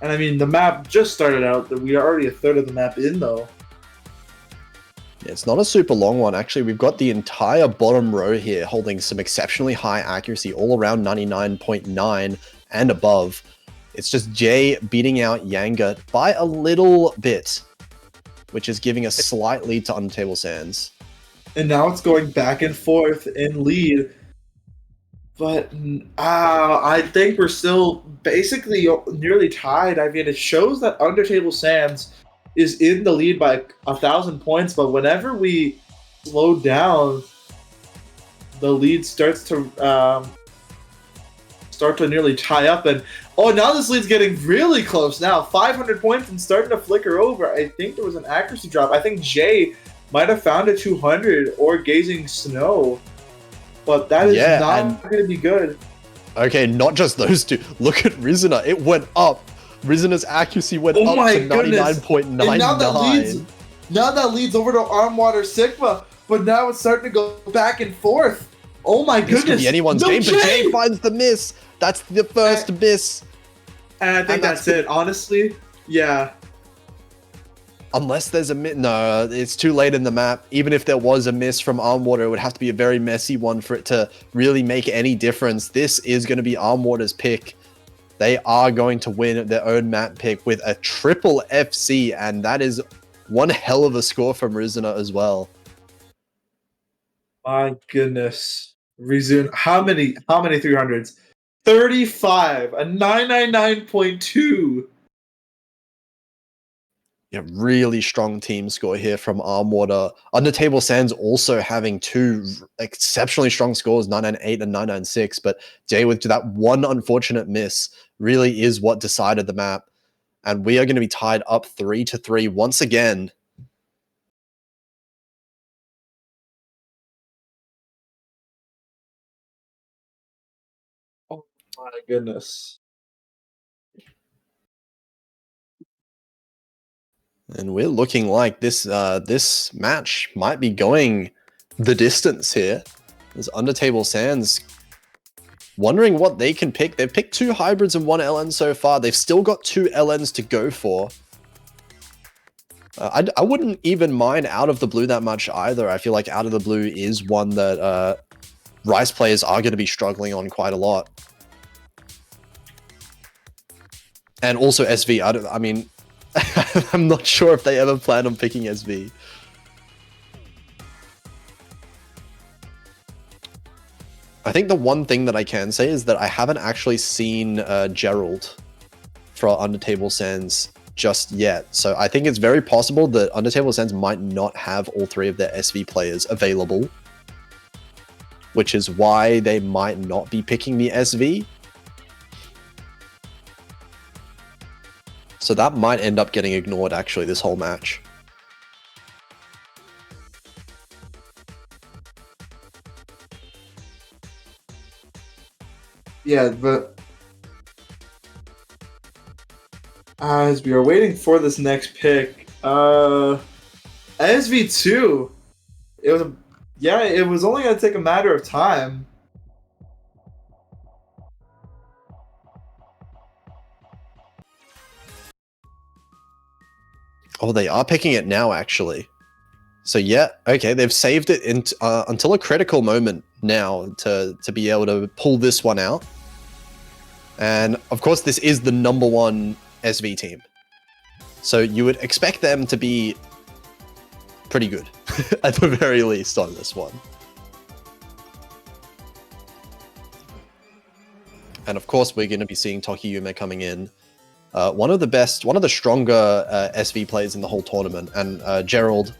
And I mean, the map just started out. We are already a third of the map in, though. Yeah, it's not a super long one. Actually, we've got the entire bottom row here holding some exceptionally high accuracy, all around 99.9 and above. It's just Jay beating out Yanga by a little bit, which is giving a slight lead to Undertable Sands. And now it's going back and forth in lead. But I think we're still basically nearly tied. I mean, it shows that Undertable Sands is in the lead by 1,000 points, but whenever we slow down, the lead starts to nearly tie up. And oh, now this lead's getting really close now. 500 points and starting to flicker over. I think there was an accuracy drop. I think Jay might have found a 200 or Gazing Snow. But that is not going to be good. Okay, not just those two. Look at Rizuna. It went up. Rizuna's accuracy went up to 99.99. Now that leads over to Armwater Sigma, but now it's starting to go back and forth. Oh my goodness. This could be anyone's game, but Jay finds the miss. That's the first miss. And I think that's it. Honestly, yeah. Unless there's a miss. No, it's too late in the map. Even if there was a miss from Armwater, it would have to be a very messy one for it to really make any difference. This is going to be Armwater's pick. They are going to win their own map pick with a triple FC, and that is one hell of a score from Rizuna as well. My goodness. Rizuna, how many 300s? 35, a 999.2. Yeah, really strong team score here from Armwater. Undertable Sands also having two exceptionally strong scores, 998 and 996, but Jay with that one unfortunate miss really is what decided the map. And we are going to be tied up 3-3 once again. Oh my goodness. And we're looking like this match might be going the distance here. There's Undertable Sands wondering what they can pick. They've picked 2 hybrids and 1 LN so far. They've still got 2 LNs to go for. I wouldn't even mind Out of the Blue that much either. I feel like Out of the Blue is one that Rice players are going to be struggling on quite a lot. And also SV. I mean, I'm not sure if they ever plan on picking SV. I think the one thing that I can say is that I haven't actually seen Gerald for Undertable Sands just yet. So I think it's very possible that Undertable Sands might not have all 3 of their SV players available, which is why they might not be picking the SV. So that might end up getting ignored, actually, this whole match. Yeah, but as we are waiting for this next pick, SV2, it was only gonna take a matter of time. Oh, they are picking it now, actually. So yeah, okay, they've saved it until a critical moment now to be able to pull this one out. And of course, this is the #1 SV team. So you would expect them to be pretty good, at the very least, on this one. And of course, we're going to be seeing Tokiyume coming in. One of the stronger SV players in the whole tournament. And Gerald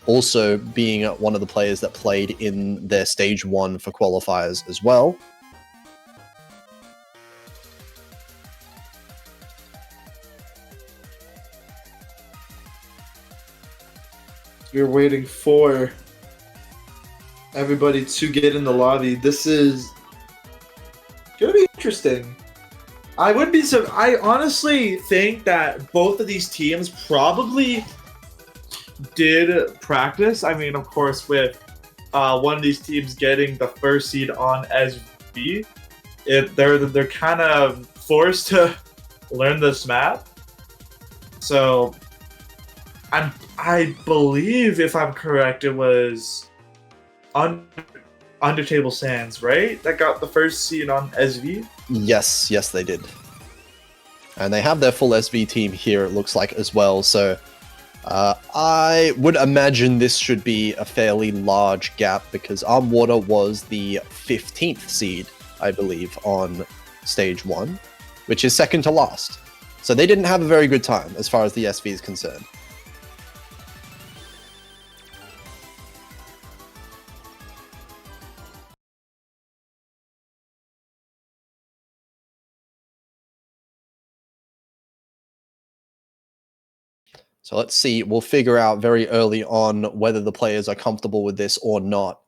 also being one of the players that played in their stage 1 for qualifiers as well. We're waiting for everybody to get in the lobby. This is gonna be interesting. I honestly think that both of these teams probably did practice. I mean, of course, with one of these teams getting the first seed on SV, they're kind of forced to learn this map. So I believe, if I'm correct, it was Undertable Sands, right? That got the first seed on SV? Yes, they did. And they have their full SV team here, it looks like, as well. So I would imagine this should be a fairly large gap, because Armwater was the 15th seed, I believe, on stage 1, which is second to last. So they didn't have a very good time as far as the SV is concerned. So let's see, we'll figure out very early on whether the players are comfortable with this or not.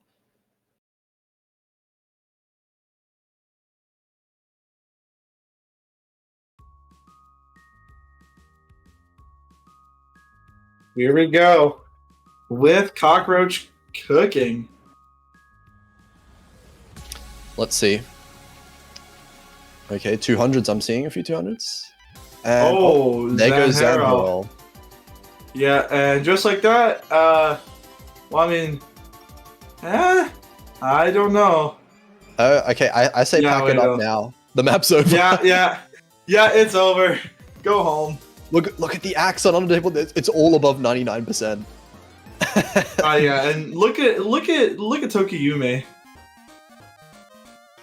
Here we go. With Cockroach cooking. Let's see. Okay, 200s, I'm seeing a few 200s. And there goes Zanharol. Yeah, and just like that, well, I mean, I don't know. Okay, I say pack it up now. The map's over. Yeah, it's over. Go home. Look at the axe on Undertable. It's all above 99%. Yeah, and look at Tokiyume.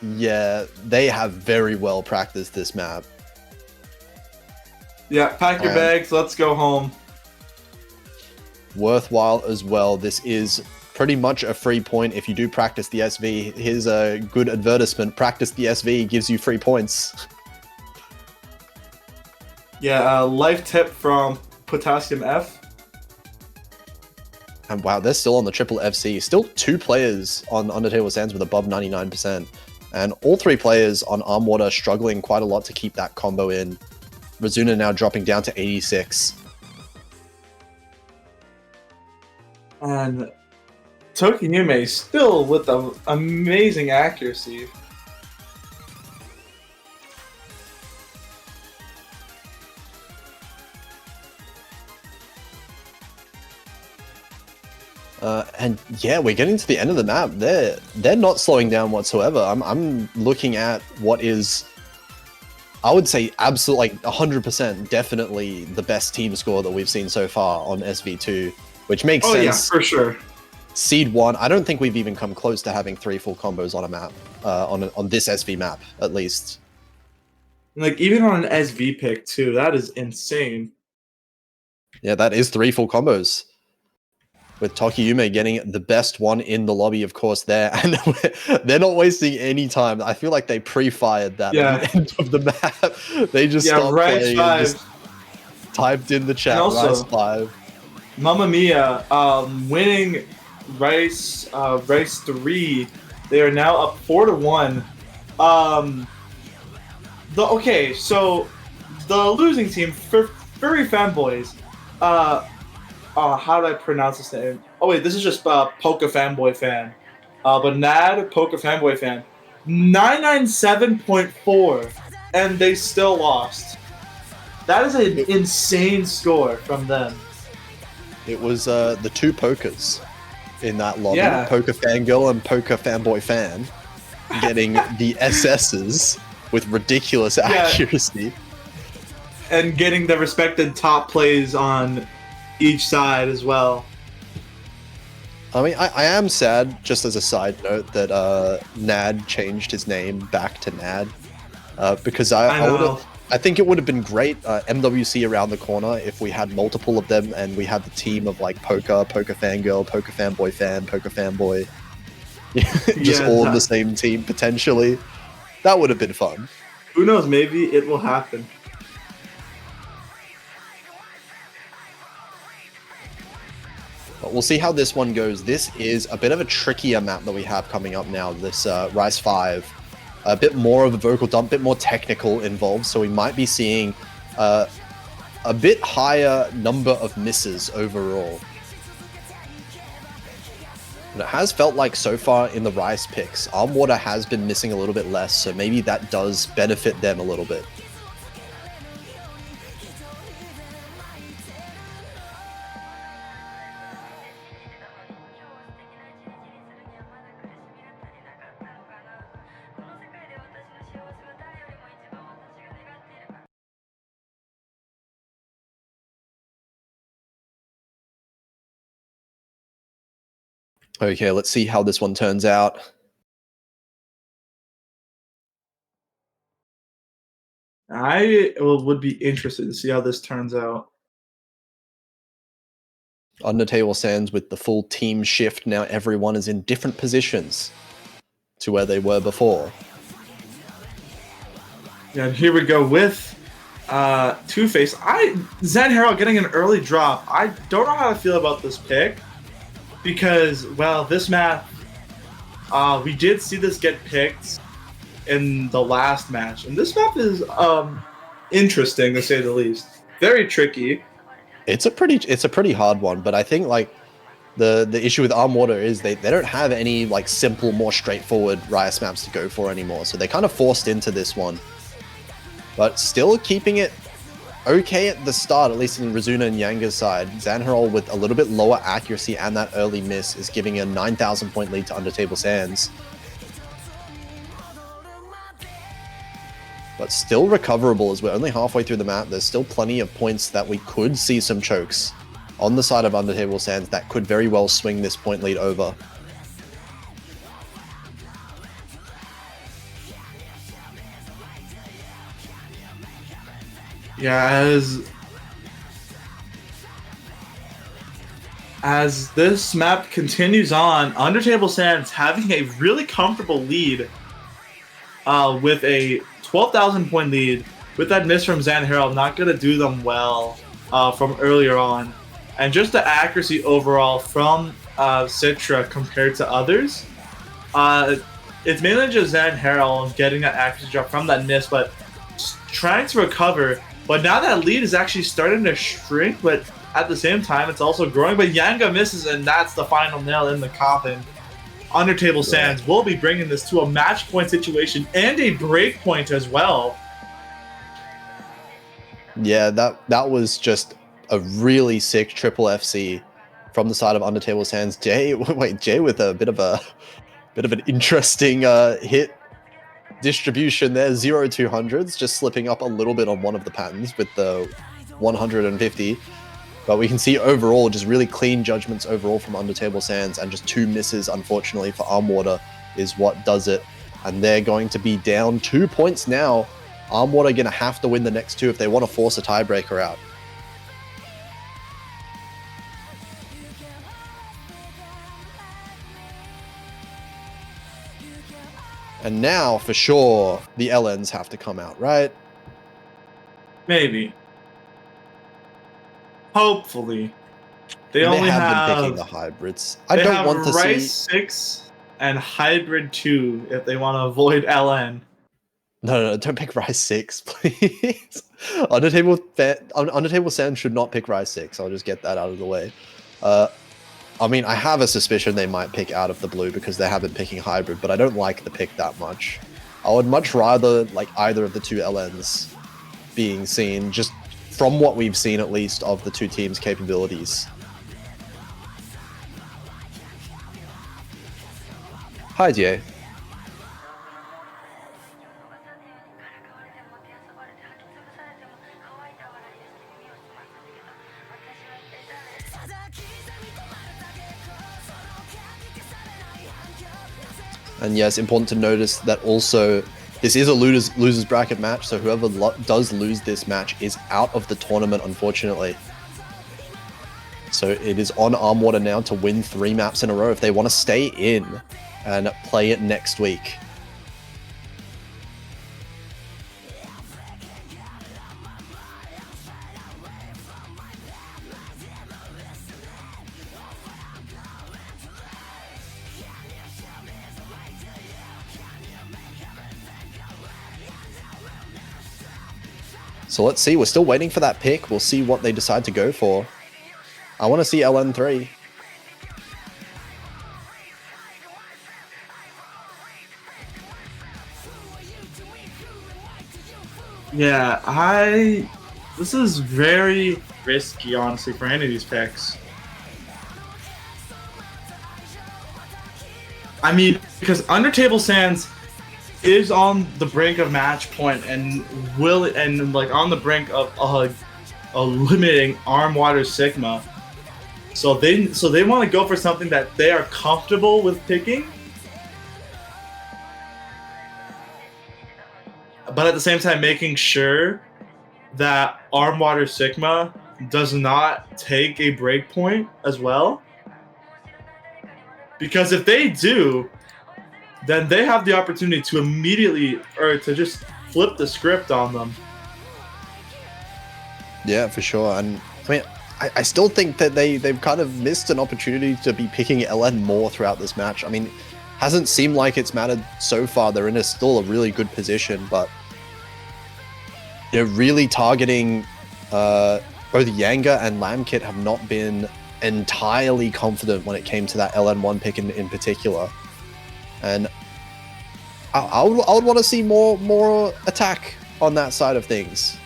Yeah, they have very well practiced this map. Yeah, pack your bags. Let's go home. Worthwhile as well. This is pretty much a free point if you do practice the SV. Here's a good advertisement. Practice the SV gives you free points. Yeah, life tip from Potassium F. And wow, they're still on the triple FC. Still 2 players on Undertable Sands with above 99%. And all 3 players on Armwater struggling quite a lot to keep that combo in. Razuna now dropping down to 86. And Tokiyume still with the amazing accuracy. And yeah, we're getting to the end of the map. They're not slowing down whatsoever. I'm looking at what is, I would say, absolutely, like 100% definitely the best team score that we've seen so far on SV2, which makes sense. Oh yeah, for sure. Seed 1, I don't think we've even come close to having 3 full combos on a map, on this SV map, at least. Like, even on an SV pick, too. That is insane. Yeah, that is 3 full combos. With Tokiyume getting the best one in the lobby, of course, there. And they're not wasting any time. I feel like they pre-fired that at the end of the map. They just stopped Rice playing 5. and just typed in the chat, And also, Rice 5. Mamma Mia, winning Rice 3. They are now up 4-1. Okay, so the losing team, Furry Fanboys, how do I pronounce this name? Oh wait, this is just Poke Fanboy Fan. But Nad, Poke Fanboy Fan, 997.4, and they still lost. That is an insane score from them. It was the 2 pokers in that lobby, Yeah. Poker Fangirl and Poker Fanboy Fan, getting the SSs with ridiculous accuracy. And getting the respected top plays on each side as well. I mean, I am sad, just as a side note, that Nad changed his name back to Nad. Because I think it would have been great, MWC around the corner, if we had multiple of them and we had the team of like Poker Fangirl, Poker Fanboy Fan, Poker Fanboy. Just all in the same team, potentially. That would have been fun. Who knows, maybe it will happen. But we'll see how this one goes. This is a bit of a trickier map that we have coming up now, this Rise 5. A bit more of a vocal dump, a bit more technical involved, so we might be seeing a bit higher number of misses overall. But it has felt like so far in the Rise picks, Armwater has been missing a little bit less, so maybe that does benefit them a little bit. Okay, let's see how this one turns out. I would be interested to see how this turns out. Undertable Sands with the full team shift. Now everyone is in different positions to where they were before. Yeah, and here we go with Two-Face. Zen Herald getting an early drop. I don't know how to feel about this pick because, well, this map, we did see this get picked in the last match, and this map is interesting to say the least. Very tricky. It's a pretty hard one, but I think like the issue with Armwater is they don't have any like simple, more straightforward Riot maps to go for anymore, so they're kind of forced into this one. But still keeping it okay at the start, at least in Rizuna and Yanga's side. Zanherol with a little bit lower accuracy and that early miss is giving a 9,000 point lead to Undertable Sands. But still recoverable as we're only halfway through the map. There's still plenty of points that we could see some chokes on the side of Undertable Sands that could very well swing this point lead over. Yeah, as this map continues on, Undertable Sands having a really comfortable lead with a 12,000 point lead. With that miss from Zan Herald, not going to do them well from earlier on. And just the accuracy overall from Citra compared to others, it's mainly just Zan Herald getting that accuracy drop from that miss, but trying to recover. But now that lead is actually starting to shrink, but at the same time, it's also growing. But Yanga misses, and that's the final nail in the coffin. Undertable Sands will be bringing this to a match point situation and a break point as well. Yeah, that was just a really sick triple FC from the side of Undertable Sands. Jay with a bit of an interesting hit distribution there. 0-200s, just slipping up a little bit on one of the patterns with the 150. But we can see overall just really clean judgments overall from Undertable Sands, and just 2 misses, unfortunately, for Armwater is what does it. And they're going to be down 2 points now Armwater going to have to win the next two if they want to force a tiebreaker out. And now, for sure, the LNs have to come out, right? Maybe. Hopefully. They And they only have been picking have the hybrids. I they don't have want to Rice see... 6 and Hybrid 2 if they want to avoid LN. No, don't pick Rise 6, please. Undertable Sand should not pick Rise 6. I'll just get that out of the way. I mean, I have a suspicion they might pick Out of the Blue because they have been picking Hybrid, but I don't like the pick that much. I would much rather like either of the two LNs being seen, just from what we've seen at least of the two teams' capabilities. Hi, DA. And yes, important to notice that also this is a losers bracket match, so whoever does lose this match is out of the tournament, unfortunately. So it is on Armwater now to win 3 maps in a row if they want to stay in and play it next week. So let's see, we're still waiting for that pick. We'll see what they decide to go for. I want to see LN3. Yeah, this is very risky, honestly, for any of these picks. I mean, because Undertable Sands is on the brink of match point and like on the brink of eliminating Armwater Sigma. So they want to go for something that they are comfortable with picking, but at the same time making sure that Armwater Sigma does not take a break point as well. Because if they do, then they have the opportunity to immediately, or to just flip the script on them. Yeah, for sure. And I mean, I still think that they've kind of missed an opportunity to be picking LN more throughout this match. I mean, hasn't seemed like it's mattered so far. They're in still a really good position, but they're really targeting both Yanga and Lamkit have not been entirely confident when it came to that LN1 pick in particular. And I would want to see more attack on that side of things.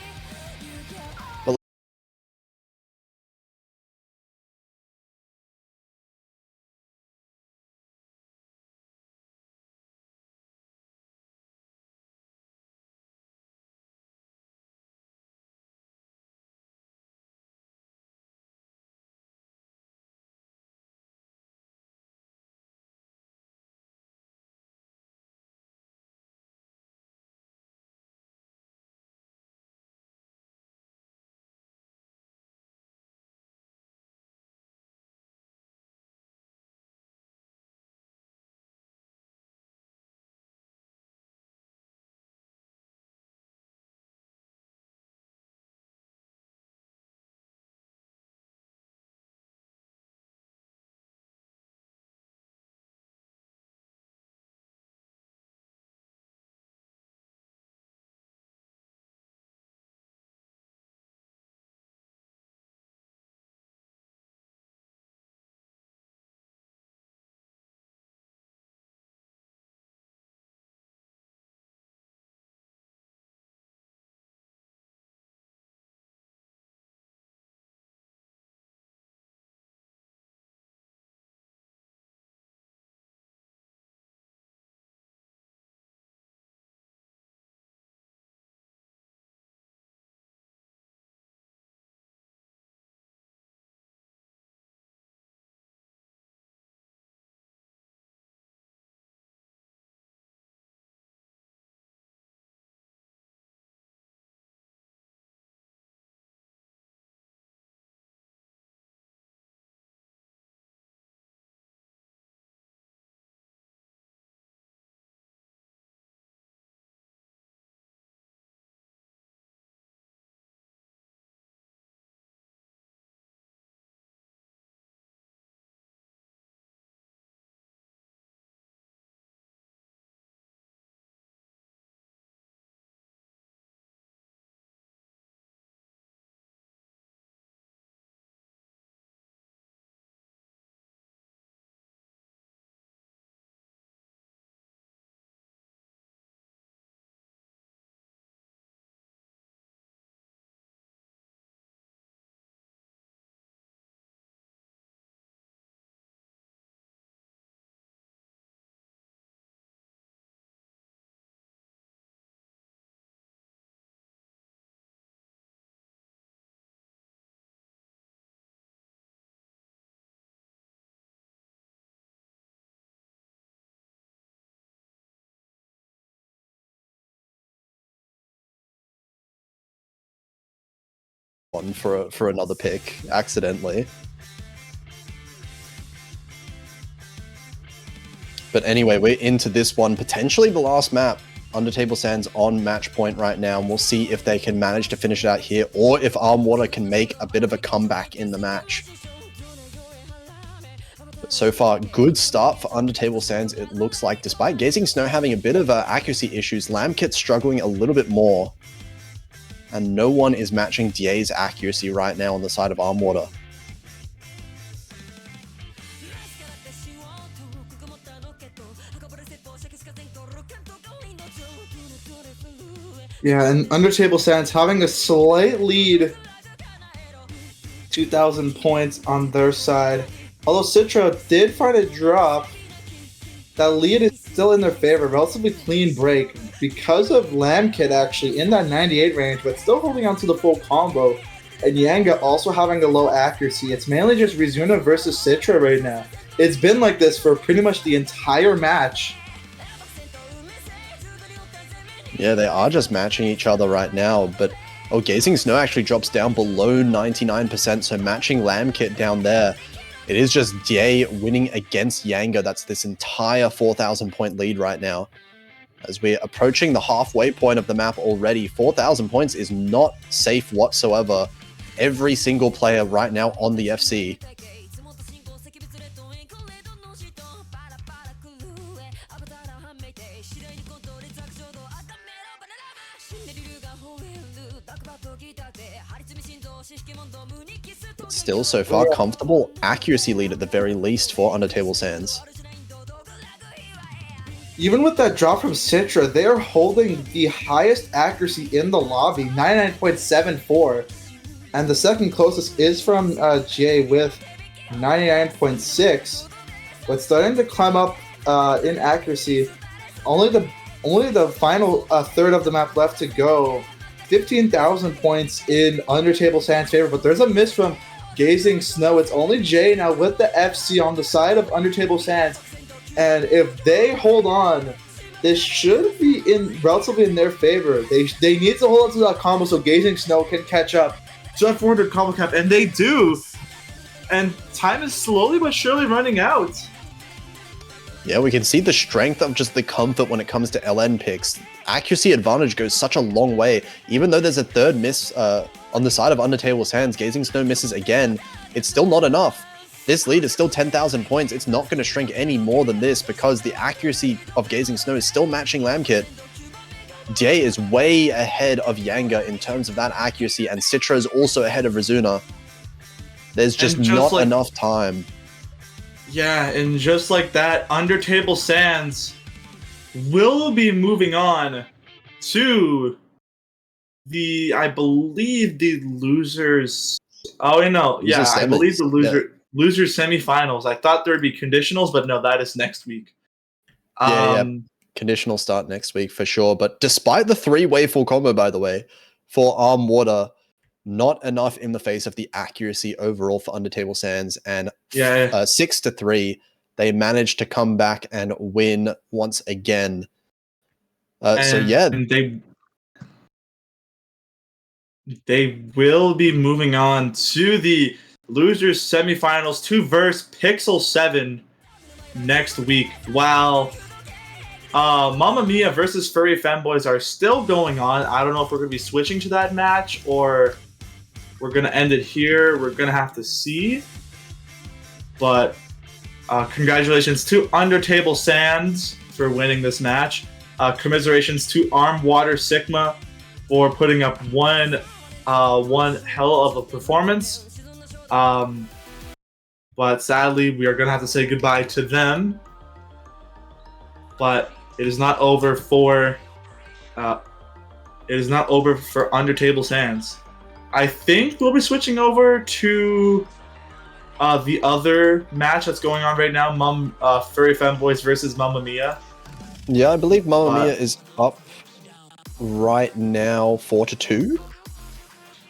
one for another pick accidentally. But anyway, we're into this one, potentially the last map. Undertable Sands on match point right now, and we'll see if they can manage to finish it out here, or if Armwater can make a bit of a comeback in the match. But so far, good start for Undertable Sands, it looks like, despite Gazing Snow having a bit of accuracy issues. Lamkit's struggling a little bit more, and no one is matching DA's accuracy right now on the side of Armwater. Yeah, and Undertable Sands having a slight lead, 2,000 points on their side. Although Citra did find a drop, that lead is still in their favor. Relatively clean break because of Lamkit actually in that 98 range, but still holding on to the full combo. And Yanga also having a low accuracy. It's mainly just Rizuna versus Citra right now. It's been like this for pretty much the entire match. Yeah, they are just matching each other right now, but Gazing Snow actually drops down below 99%, so matching Lamkit down there. It is just DA winning against Yanga. That's this entire 4,000 point lead right now. As we're approaching the halfway point of the map already, 4,000 points is not safe whatsoever. Every single player right now on the FC. Still so far comfortable accuracy lead at the very least for Undertable Sands. Even with that drop from Citra, they are holding the highest accuracy in the lobby, 99.74. And the second closest is from Jay with 99.6. But starting to climb up in accuracy. Only the final third of the map left to go. 15,000 points in Undertable Sands' favor, but there's a miss from Gazing Snow. It's only Jay now with the FC on the side of Undertable Sands, and if they hold on, this should be relatively in their favor. They need to hold on to that combo so Gazing Snow can catch up to that 400 combo cap, and they do. And time is slowly but surely running out. Yeah, we can see the strength of just the comfort when it comes to LN picks. Accuracy advantage goes such a long way. Even though there's a third miss on the side of Undertable Sands, Gazing Snow misses again. It's still not enough. This lead is still 10,000 points. It's not going to shrink any more than this because the accuracy of Gazing Snow is still matching Lamkit. Jay is way ahead of Yanga in terms of that accuracy, and Citra is also ahead of Rizuna. There's just not enough time. Yeah, and just like that, Undertable Sands will be moving on to I believe the losers. Oh, no. Yeah, I believe the losers semifinals. I thought there would be conditionals, but no, that is next week. Yeah. Conditional start next week for sure. But despite the three-way full combo, by the way, for Armwater, not enough in the face of the accuracy overall for Undertable Sands, and 6-3, they managed to come back and win once again. They will be moving on to the losers semifinals to verse Pixel 7 next week. While Mamma Mia versus Furry Femboys are still going on. I don't know if we're going to be switching to that match or we're going to end it here. We're going to have to see. But congratulations to Undertable Sands for winning this match. Commiserations to Armwater Sigma for putting up one hell of a performance. But sadly, we are going to have to say goodbye to them. But it is not over for Undertable Sands. I think we'll be switching over to the other match that's going on right now, Furry Femboys versus Mamma Mia. Yeah, I believe Mamma Mia is up right now 4-2.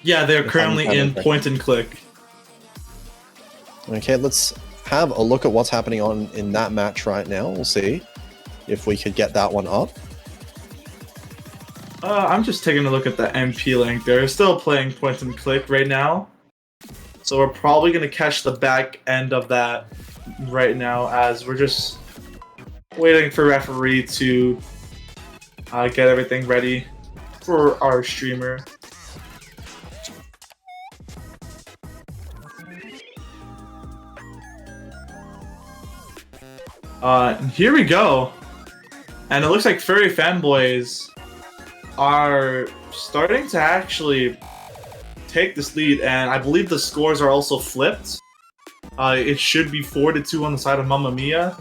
Yeah, they're currently in point and click. Okay, let's have a look at what's happening in that match right now. We'll see if we could get that one up. I'm just taking a look at the MP link. They're still playing point and click right now. So we're probably going to catch the back end of that right now as we're just waiting for referee to get everything ready for our streamer. Here we go. And it looks like Furry Fanboys are starting to actually take this lead, and I believe the scores are also flipped. It should be 4-2 on the side of Mamma Mia.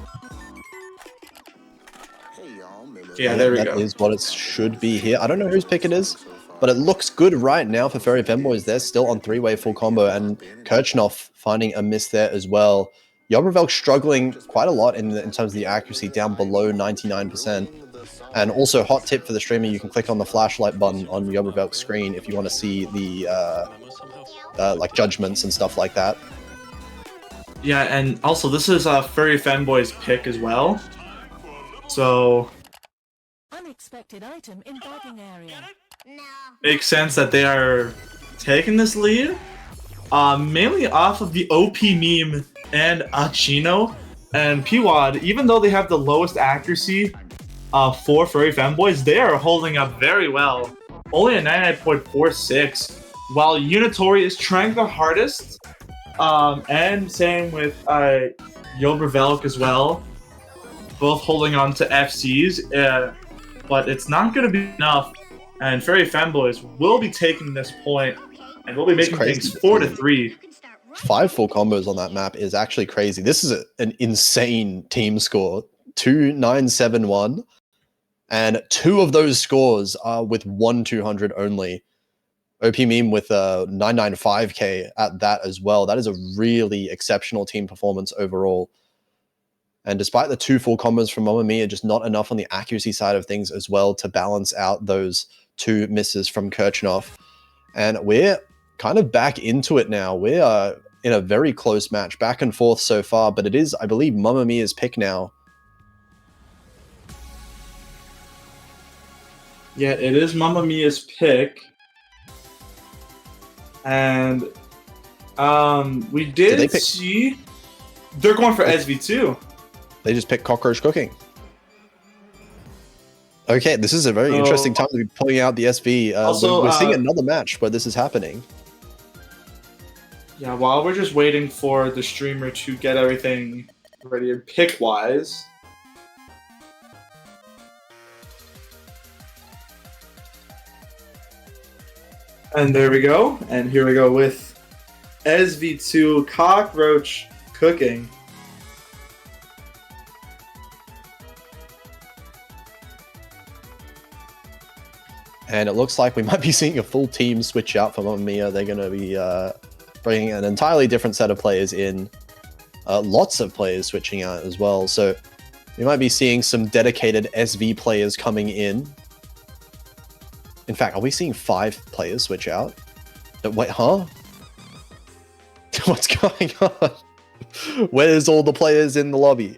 Yeah, there we go. That is what it should be here. I don't know whose pick it is, but it looks good right now for Furry Femboys. They're still on three-way full combo, and Kirchhoff finding a miss there as well. Jobbrevelk struggling quite a lot in terms of the accuracy, down below 99%. And also, hot tip for the streamer, you can click on the flashlight button on Jobbrevelk's screen if you want to see the like judgments and stuff like that. Yeah, and also this is Furry Fanboy's pick as well. So unexpected item in bagging area. Makes sense that they are taking this lead. Mainly off of the OP meme and Chino and P-Wad. Even though they have the lowest accuracy for Furry Fanboys, they are holding up very well. Only a 99.46, while Unitori is trying the hardest. And same with Jobbrevelk as well. Both holding on to FCs, but it's not going to be enough. And Furry Fanboys will be taking this point, and we'll be making things 4-3. 5 full combos on that map is actually crazy. This is an insane team score. 2-9-7-1. And 2 of those scores are with 1-200 only. OP Meme with a 995k at that as well. That is a really exceptional team performance overall. And despite the 2 full combos from Mamma Mia, just not enough on the accuracy side of things as well to balance out those 2 misses from Kirchhoff. And we're kind of back into it now. We are in a very close match, back and forth so far, but it is, I believe, Mamma Mia's pick now. Yeah, it is Mamma Mia's pick. And we did see they're going for SV2. They just picked Cockroach Cooking. Okay, this is a very interesting time to be pulling out the SV. Also, we're seeing another match where this is happening. Yeah, while we're just waiting for the streamer to get everything ready pick-wise. And there we go. And here we go with SV2 Cockroach Cooking. And it looks like we might be seeing a full team switch out for Mamma Mia. They're going to be bringing an entirely different set of players in. Lots of players switching out as well. So we might be seeing some dedicated SV players coming in. In fact, are we seeing 5 players switch out? Wait, huh? What's going on? Where's all the players in the lobby?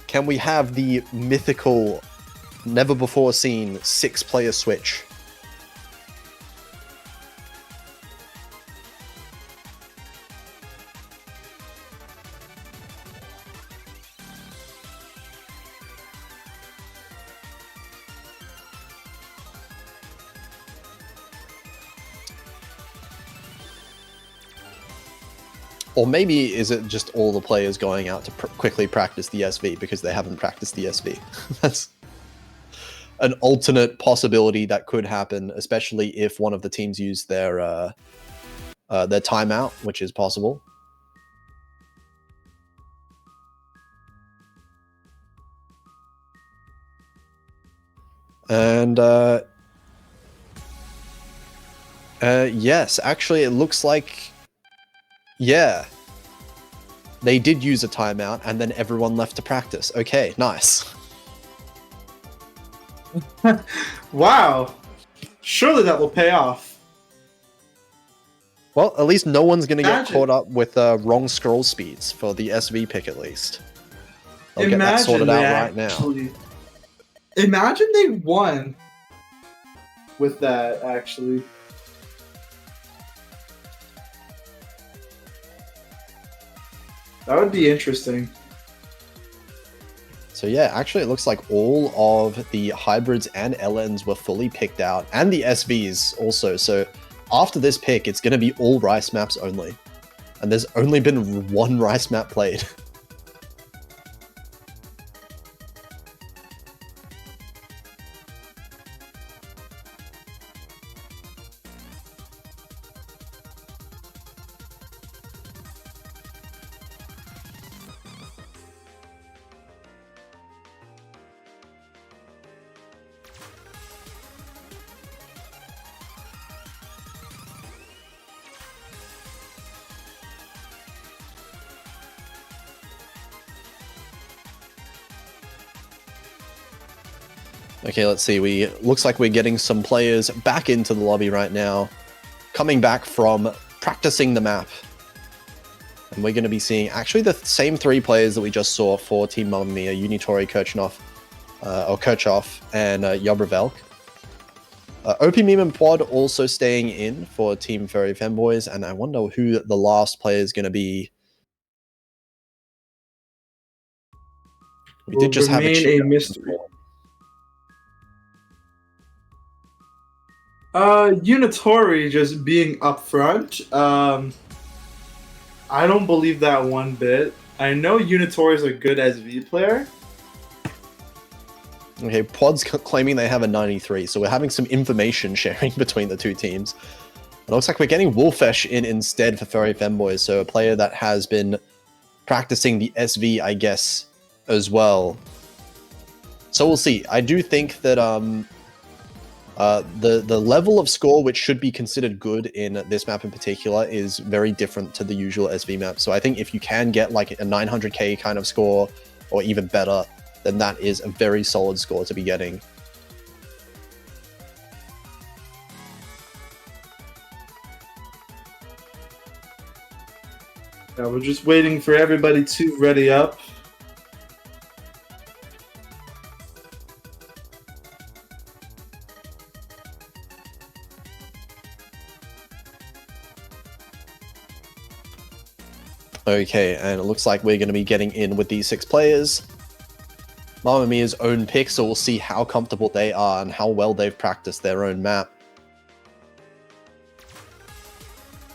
Can we have the mythical, never before seen 6-player switch? Or maybe is it just all the players going out to quickly practice the SV because they haven't practiced the SV? That's an alternate possibility that could happen, especially if one of the teams use their timeout, which is possible. And yes, actually, it looks like, yeah, they did use a timeout, and then everyone left to practice. Okay, nice. Wow. Surely that will pay off. Well, at least no one's going to get caught up with wrong scroll speeds for the SV pick, at least. They'll get that sorted out right now. Imagine they won with that, actually. That would be interesting. So yeah, actually it looks like all of the hybrids and LNs were fully picked out, and the SVs also. So after this pick, it's going to be all Rice maps only. And there's only been one Rice map played. Okay, let's see. Looks like we're getting some players back into the lobby right now, coming back from practicing the map. And we're going to be seeing actually the same three players that we just saw for Team Mamma Mia, Unitori, Kirchhoff, and Yobravelk. OP Meme and Pod also staying in for Team Furry Femboys, and I wonder who the last player is going to be. We did just have a mystery. Unitori just being upfront. I don't believe that one bit. I know Unitori is a good SV player. Okay, Pod's claiming they have a 93, so we're having some information sharing between the two teams. It looks like we're getting Wolfesh in instead for Furry Femboys, so a player that has been practicing the SV, I guess, as well. So we'll see. I do think that the level of score which should be considered good in this map in particular is very different to the usual SV map. So I think if you can get like a 900k kind of score or even better, then that is a very solid score to be getting. Yeah, we're just waiting for everybody to ready up. Okay, and it looks like we're going to be getting in with these 6 players. Mamma Mia's own pick, so we'll see how comfortable they are and how well they've practiced their own map.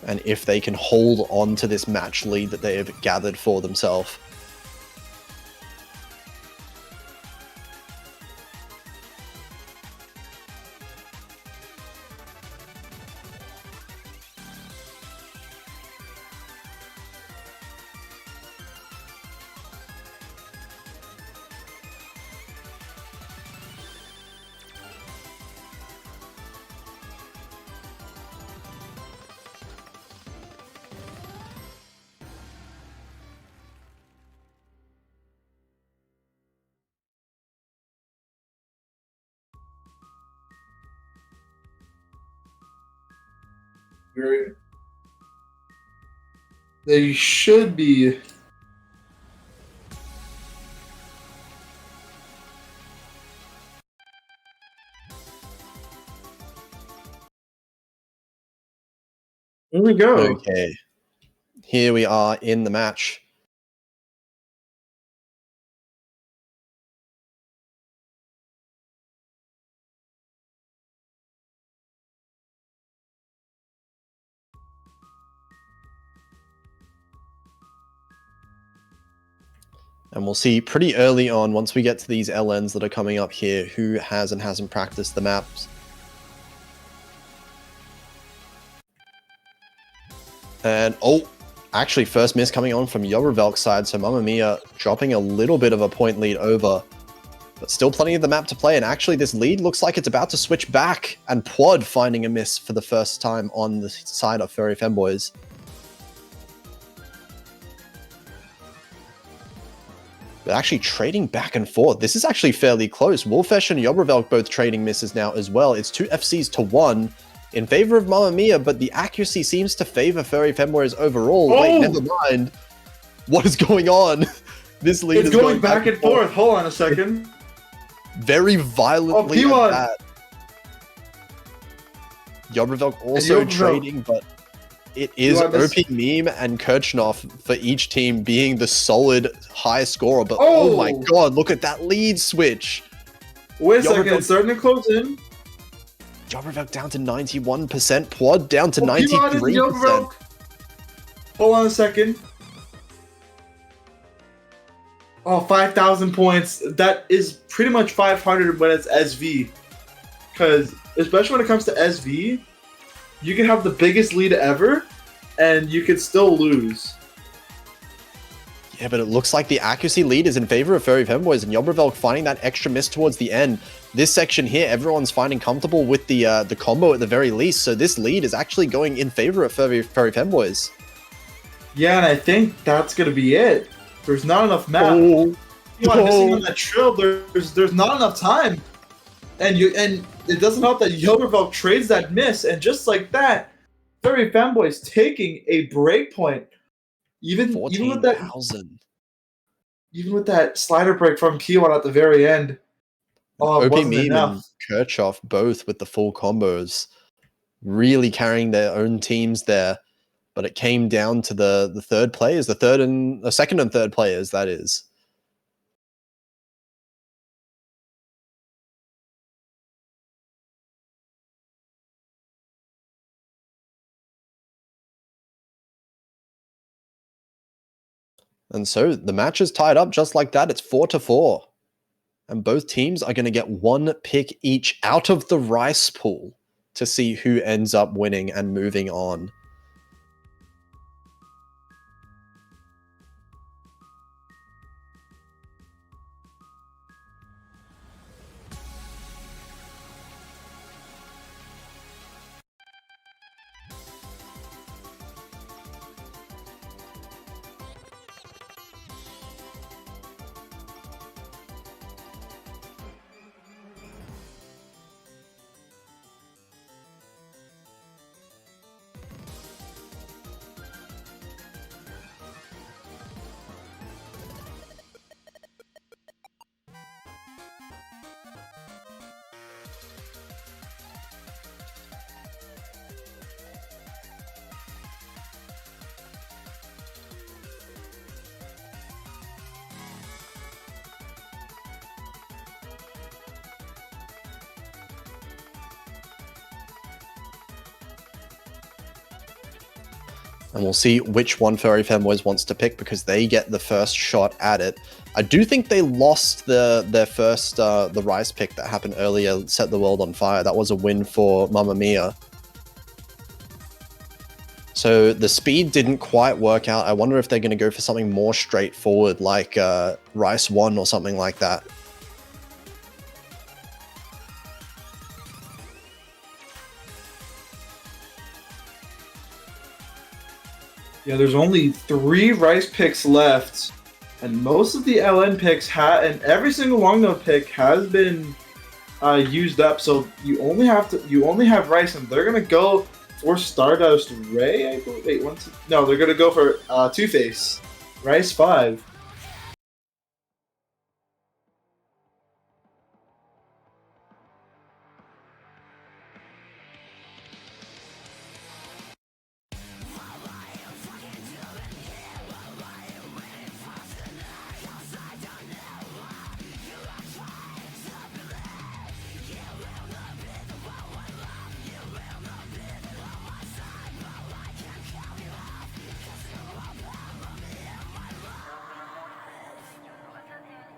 And if they can hold on to this match lead that they have gathered for themselves. They should be. Here we go. Okay. Here we are in the match. And we'll see pretty early on, once we get to these LNs that are coming up here, who has and hasn't practiced the maps. And, oh, actually, first miss coming on from Yobravelk's side, so Mamma Mia dropping a little bit of a point lead over. But still plenty of the map to play, and actually this lead looks like it's about to switch back, and Pod finding a miss for the first time on the side of Furry Femboys. But actually trading back and forth. This is actually fairly close. Wolfesh and Yobravelk both trading misses now as well. It's 2 FCs to 1 in favor of Mamma Mia, but the accuracy seems to favor Furry Femboys overall. Oh! Wait, never mind. What is going on? This lead is going back and forth. Hold on a second. Very violently at that. Yobrevok also Yobrevok- trading, but it is You want this- OP Meme and Kirchhoff for each team being the solid high scorer. But oh my god, look at that lead switch. Wait a second, Yobrevok- it's starting to close in. Yobrevok down to 91%, Quad down to Oh, Pivot is 93%. Yobrevok. Hold on a second. Oh, 5,000 points. That is pretty much 500 when it's SV. Because, especially when it comes to SV, you can have the biggest lead ever, and you can still lose. Yeah, but it looks like the accuracy lead is in favor of Furry Femboys, and Yobrevok finding that extra miss towards the end. This section here, everyone's finding comfortable with the combo at the very least, so this lead is actually going in favor of Furry Femboys. Yeah, and I think that's going to be it. There's not enough map. Oh. You are missing on that trill. There's not enough time. And it doesn't help that Yobrevok trades that miss, and just like that, Furry Fanboy's taking a break point. Even with that 14,000. even with that slider break from P1 at the very end. Oh, it OP wasn't Meme enough. and Kirchhoff both with the full combos, really carrying their own teams there. But it came down to the third players, the second and third players, that is. And so the match is tied up just like that. It's 4-4. And both teams are going to get one pick each out of the Rice pool to see who ends up winning and moving on. And we'll see which one Furry Femboys wants to pick because they get the first shot at it. I do think they lost their first the Rice pick that happened earlier, Set the World on Fire. That was a win for Mamma Mia. So the speed didn't quite work out. I wonder if they're going to go for something more straightforward like Rice 1 or something like that. Yeah, there's only 3 Rice picks left, and most of the LN picks and every single long note pick has been used up. So you only have Rice, and they're gonna go for Stardust Ray. I believe. Wait, no, they're gonna go for Two Face, Rice 5.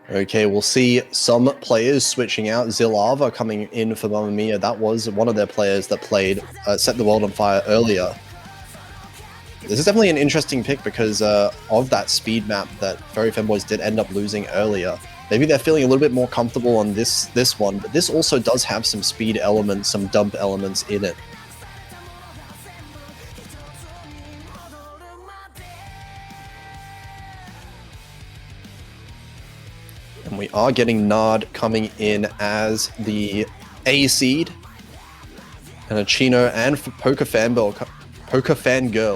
Okay, we'll see some players switching out. Zilava coming in for Mamma Mia. That was one of their players that played Set the World on Fire earlier. This is definitely an interesting pick because of that speed map that Furry Femboys did end up losing earlier. Maybe they're feeling a little bit more comfortable on this one, but this also does have some speed elements, some dump elements in it. And we are getting Nard coming in as the A seed. And a Chino and Poker Fangirl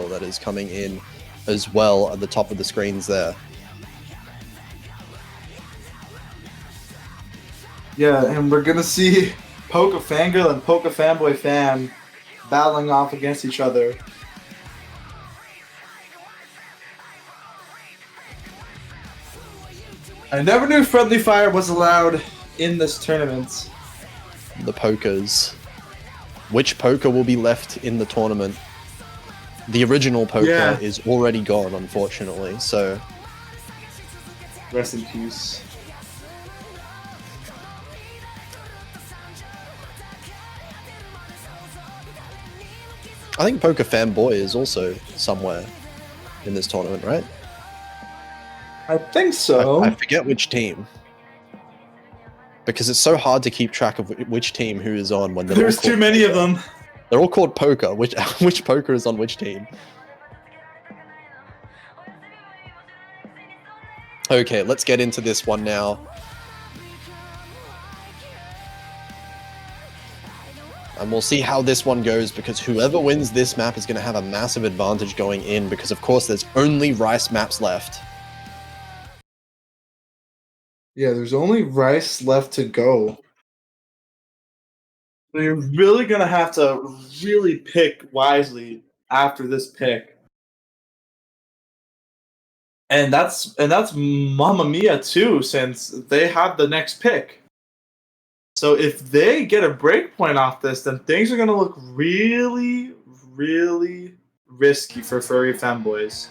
that is coming in as well at the top of the screens there. Yeah, and we're gonna see Poker Fangirl and Poker Fanboy Fan battling off against each other. I never knew friendly fire was allowed in this tournament. The pokers. Which poker will be left in the tournament? The original poker is already gone, unfortunately, so... Rest in peace. I think Poker Fanboy is also somewhere in this tournament, right? I think so. I forget which team. Because it's so hard to keep track of which team who is on when there's too many of them. They're all called poker. Which poker is on which team? Okay, let's get into this one now. And we'll see how this one goes, because whoever wins this map is going to have a massive advantage going in, because of course there's only rice maps left. Yeah, there's only rice left to go. So you're really gonna have to really pick wisely after this pick. And that's Mamma Mia too, since they have the next pick. So if they get a break point off this, then things are gonna look really, really risky for furry fanboys.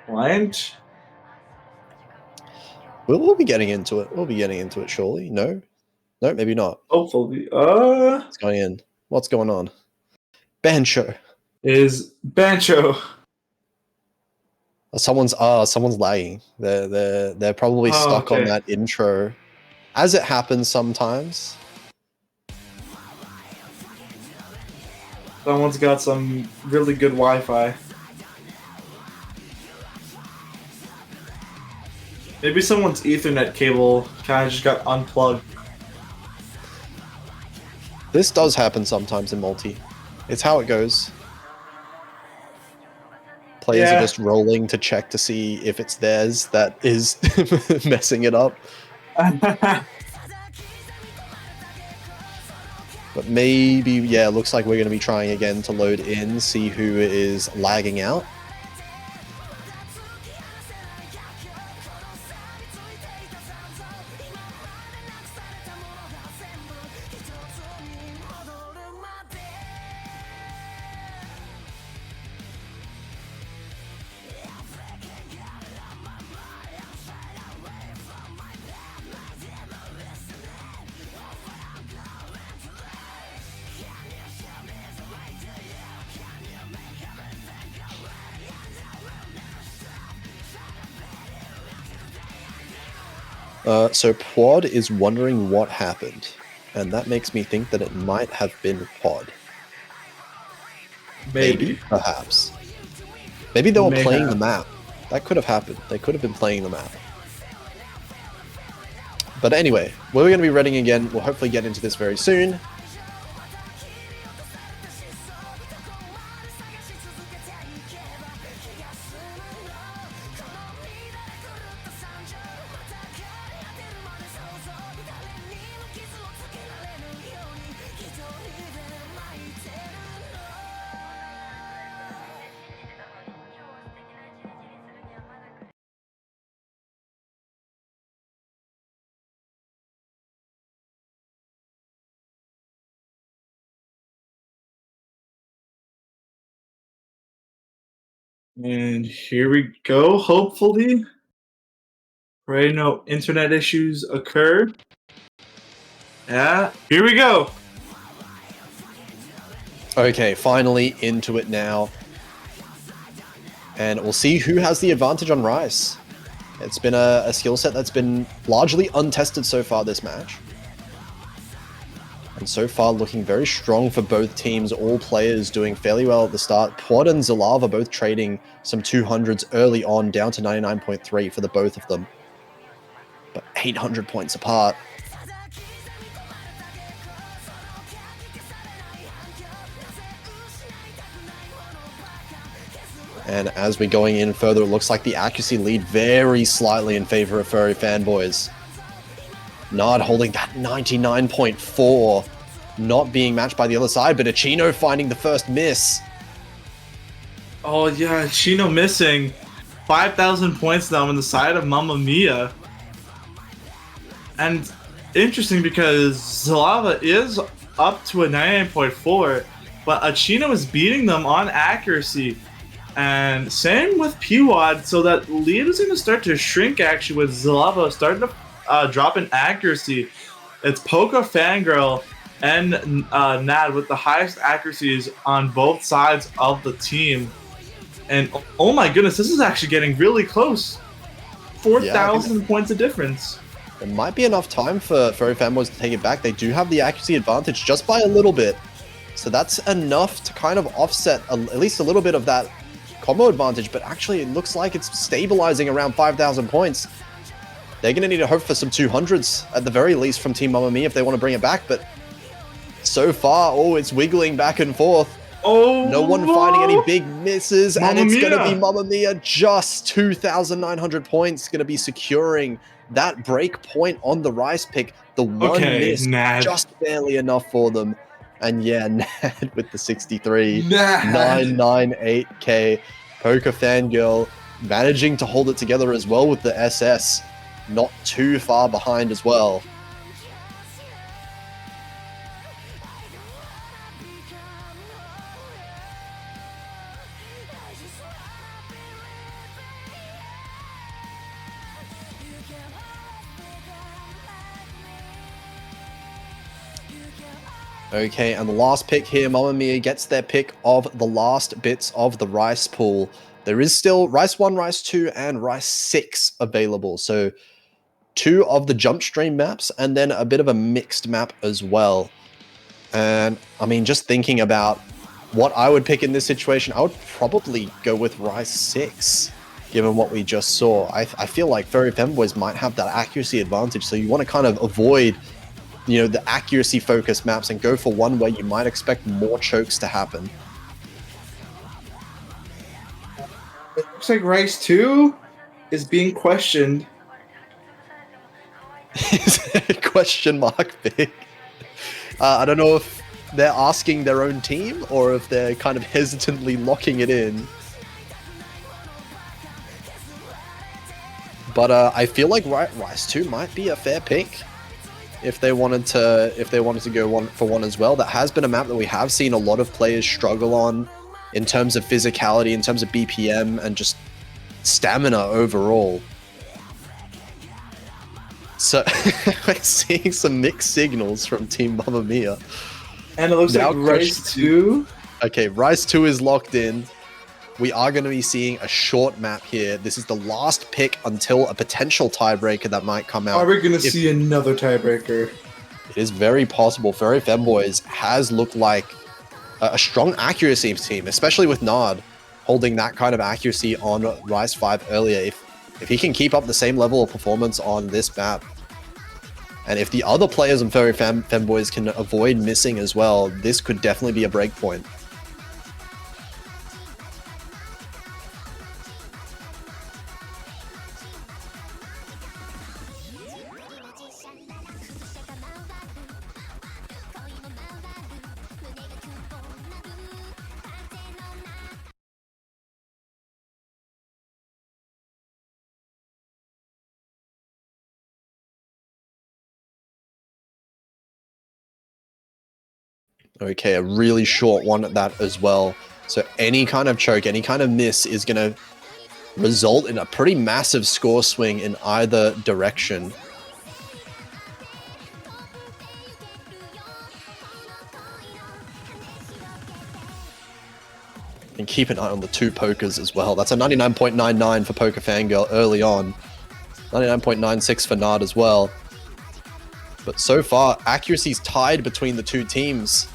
Blind? We'll be getting into it. We'll be getting into it, surely. No? No, maybe not. Hopefully. What's going in? What's going on? Bancho. Is Bancho. Someone's lagging. They're probably stuck on that intro. As it happens sometimes. Someone's got some really good Wi-Fi. Maybe someone's Ethernet cable kind of just got unplugged. This does happen sometimes in multi. It's how it goes. Players are just rolling to check to see if it's theirs that is messing it up. But maybe, yeah, looks like we're going to be trying again to load in, see who is lagging out. So Pod is wondering what happened, and that makes me think that it might have been Pod. Maybe. Perhaps. Maybe they were playing the map. That could have happened. They could have been playing the map. But anyway, we're going to be reading again. We'll hopefully get into this very soon. And here we go, hopefully. Pray no internet issues occur. Yeah, here we go. Okay, finally into it now. And we'll see who has the advantage on Rice. It's been a skill set that's been largely untested so far this match. And so far looking very strong for both teams, all players doing fairly well at the start. Pod and Zalava both trading some 200s early on, down to 99.3 for the both of them. But 800 points apart. And as we're going in further, it looks like the accuracy lead very slightly in favor of Furry Fanboys. Nard holding that 99.4, not being matched by the other side, but Achino finding the first miss. Oh yeah, Chino missing. 5,000 points now on the side of Mamma Mia. And interesting because Zalava is up to a 99.4, but Achino is beating them on accuracy. And same with P-Wad, so that lead is going to start to shrink actually with Zalava starting to drop in accuracy. It's Poca Fangirl and Nad with the highest accuracies on both sides of the team. And oh my goodness, this is actually getting really close. 4,000 points of difference. There might be enough time for Furry Fanboys to take it back. They do have the accuracy advantage just by a little bit. So that's enough to kind of offset at least a little bit of that combo advantage. But actually, it looks like it's stabilizing around 5,000 points. They're going to need to hope for some 200s at the very least from Team Mamma Mia if they want to bring it back. But so far, it's wiggling back and forth. Oh, no one finding any big misses, and it's going to be Mamma Mia just 2,900 points, going to be securing that break point on the Rice pick. The one miss, Nad. just barely enough for them. And yeah, Nad with the 63, Nad. 998k. Poca Fangirl managing to hold it together as well with the SS. Not too far behind as well. Okay, and the last pick here, Mamma Mia gets their pick of the last bits of the Rice pool. There is still Rice 1, Rice 2, and Rice 6 available. So 2 of the jump stream maps, and then a bit of a mixed map as well. And I mean, just thinking about what I would pick in this situation, I would probably go with Rice 6, given what we just saw. I feel like Furry Femboys might have that accuracy advantage, so you want to kind of avoid the accuracy focused maps and go for one where you might expect more chokes to happen. It looks like Rice 2 is being questioned. Question mark big. I don't know if they're asking their own team or if they're kind of hesitantly locking it in. But I feel like Rice 2 might be a fair pick. If they wanted to go one for one as well. That has been a map that we have seen a lot of players struggle on in terms of physicality, in terms of BPM, and just stamina overall. So we're seeing some mixed signals from Team Mamma Mia. And it looks like Rice 2. Okay, Rice 2 is locked in. We are going to be seeing a short map here. This is the last pick until a potential tiebreaker that might come out. Are we going to see another tiebreaker? It is very possible. Furry Femboys has looked like a strong accuracy team, especially with Nard holding that kind of accuracy on Rice 5 earlier. If he can keep up the same level of performance on this map, and if the other players on Furry Femboys can avoid missing as well, this could definitely be a break point. Okay, a really short one at that as well. So any kind of choke, any kind of miss is going to result in a pretty massive score swing in either direction. And keep an eye on the 2 pokers as well. That's a 99.99 for Poca Fangirl early on. 99.96 for Nard as well. But so far, accuracy's tied between the 2 teams.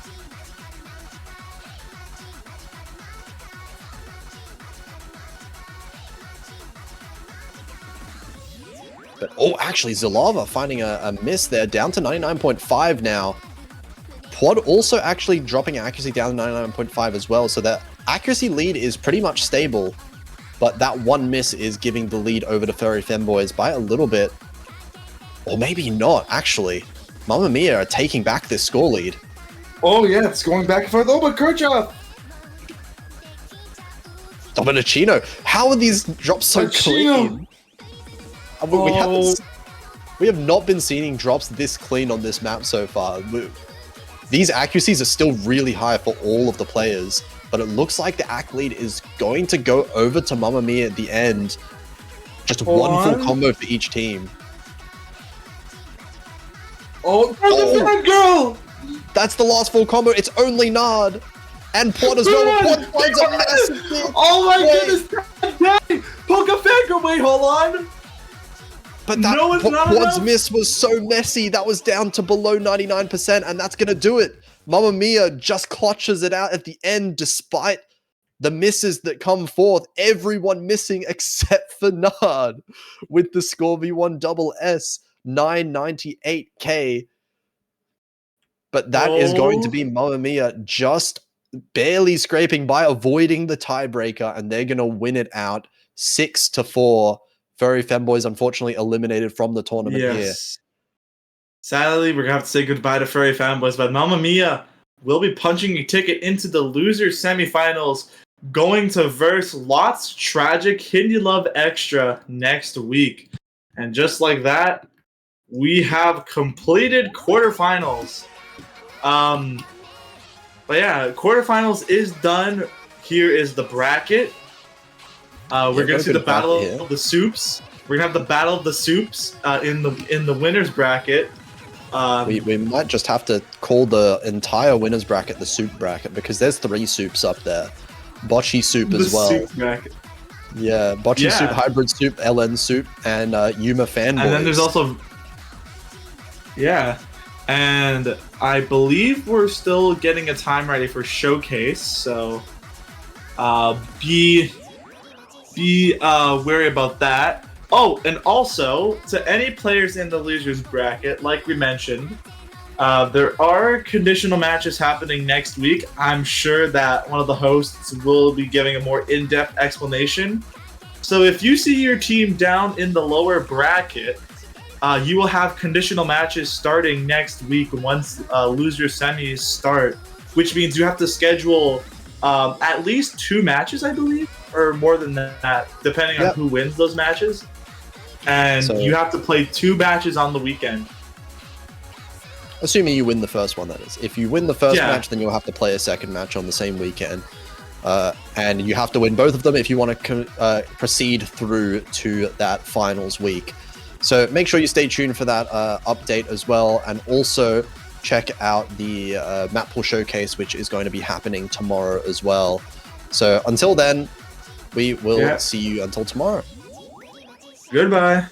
But, actually, Zalava finding a miss there, down to 99.5 now. Quad also actually dropping accuracy down to 99.5 as well, so that accuracy lead is pretty much stable, but that one miss is giving the lead over to Furry Femboys by a little bit. Or maybe not, actually. Mamma Mia are taking back this score lead. Oh, yeah, it's going back and forth. Oh, but Kirchhoff! Dominicino, how are these drops so clean? We have not been seeing drops this clean on this map so far. These accuracies are still really high for all of the players, but it looks like the AC lead is going to go over to Mamma Mia at the end. Just one full combo for each team. Oh, girl! That's the last full combo. It's only Nard. And Port as well. Port finds a massive hit. Oh my goodness! Poke finger, wait, hold on! But that Port's miss was so messy. That was down to below 99%, and that's going to do it. Mamma Mia just clutches it out at the end despite the misses that come forth. Everyone missing except for Nard with the score V1SS 998k. But that is going to be Mamma Mia just barely scraping by, avoiding the tiebreaker, and they're going to win it out 6-4. Furry Femboys unfortunately eliminated from the tournament here. Sadly, we're going to have to say goodbye to Furry Femboys, but Mamma Mia will be punching a ticket into the losers semifinals, going to verse Lots Tragic Hindi Love Extra next week. And just like that, we have completed quarterfinals. But yeah, quarterfinals is done. Here is the bracket. We're gonna see the battle of the soups. We're gonna have the battle of the soups in the winners bracket. We might just have to call the entire winners bracket the soup bracket because there's 3 soups up there. Bocce soup as well. Soup bracket. Yeah, Bocce soup, hybrid soup, LN soup, and Yuma fanboys. And then there's also and I believe we're still getting a time ready for showcase. So be wary about that. Oh, and also to any players in the losers bracket, like we mentioned, there are conditional matches happening next week. I'm sure that one of the hosts will be giving a more in-depth explanation. So if you see your team down in the lower bracket, you will have conditional matches starting next week once loser semis start, which means you have to schedule at least 2 matches, I believe, or more than that, depending on who wins those matches. And you have to play 2 matches on the weekend. Assuming you win the first one, that is. If you win the first match, then you'll have to play a second match on the same weekend. And you have to win both of them if you want to proceed through to that finals week. So make sure you stay tuned for that update as well. And also check out the map pool showcase, which is going to be happening tomorrow as well. So until then, we will see you until tomorrow. Goodbye.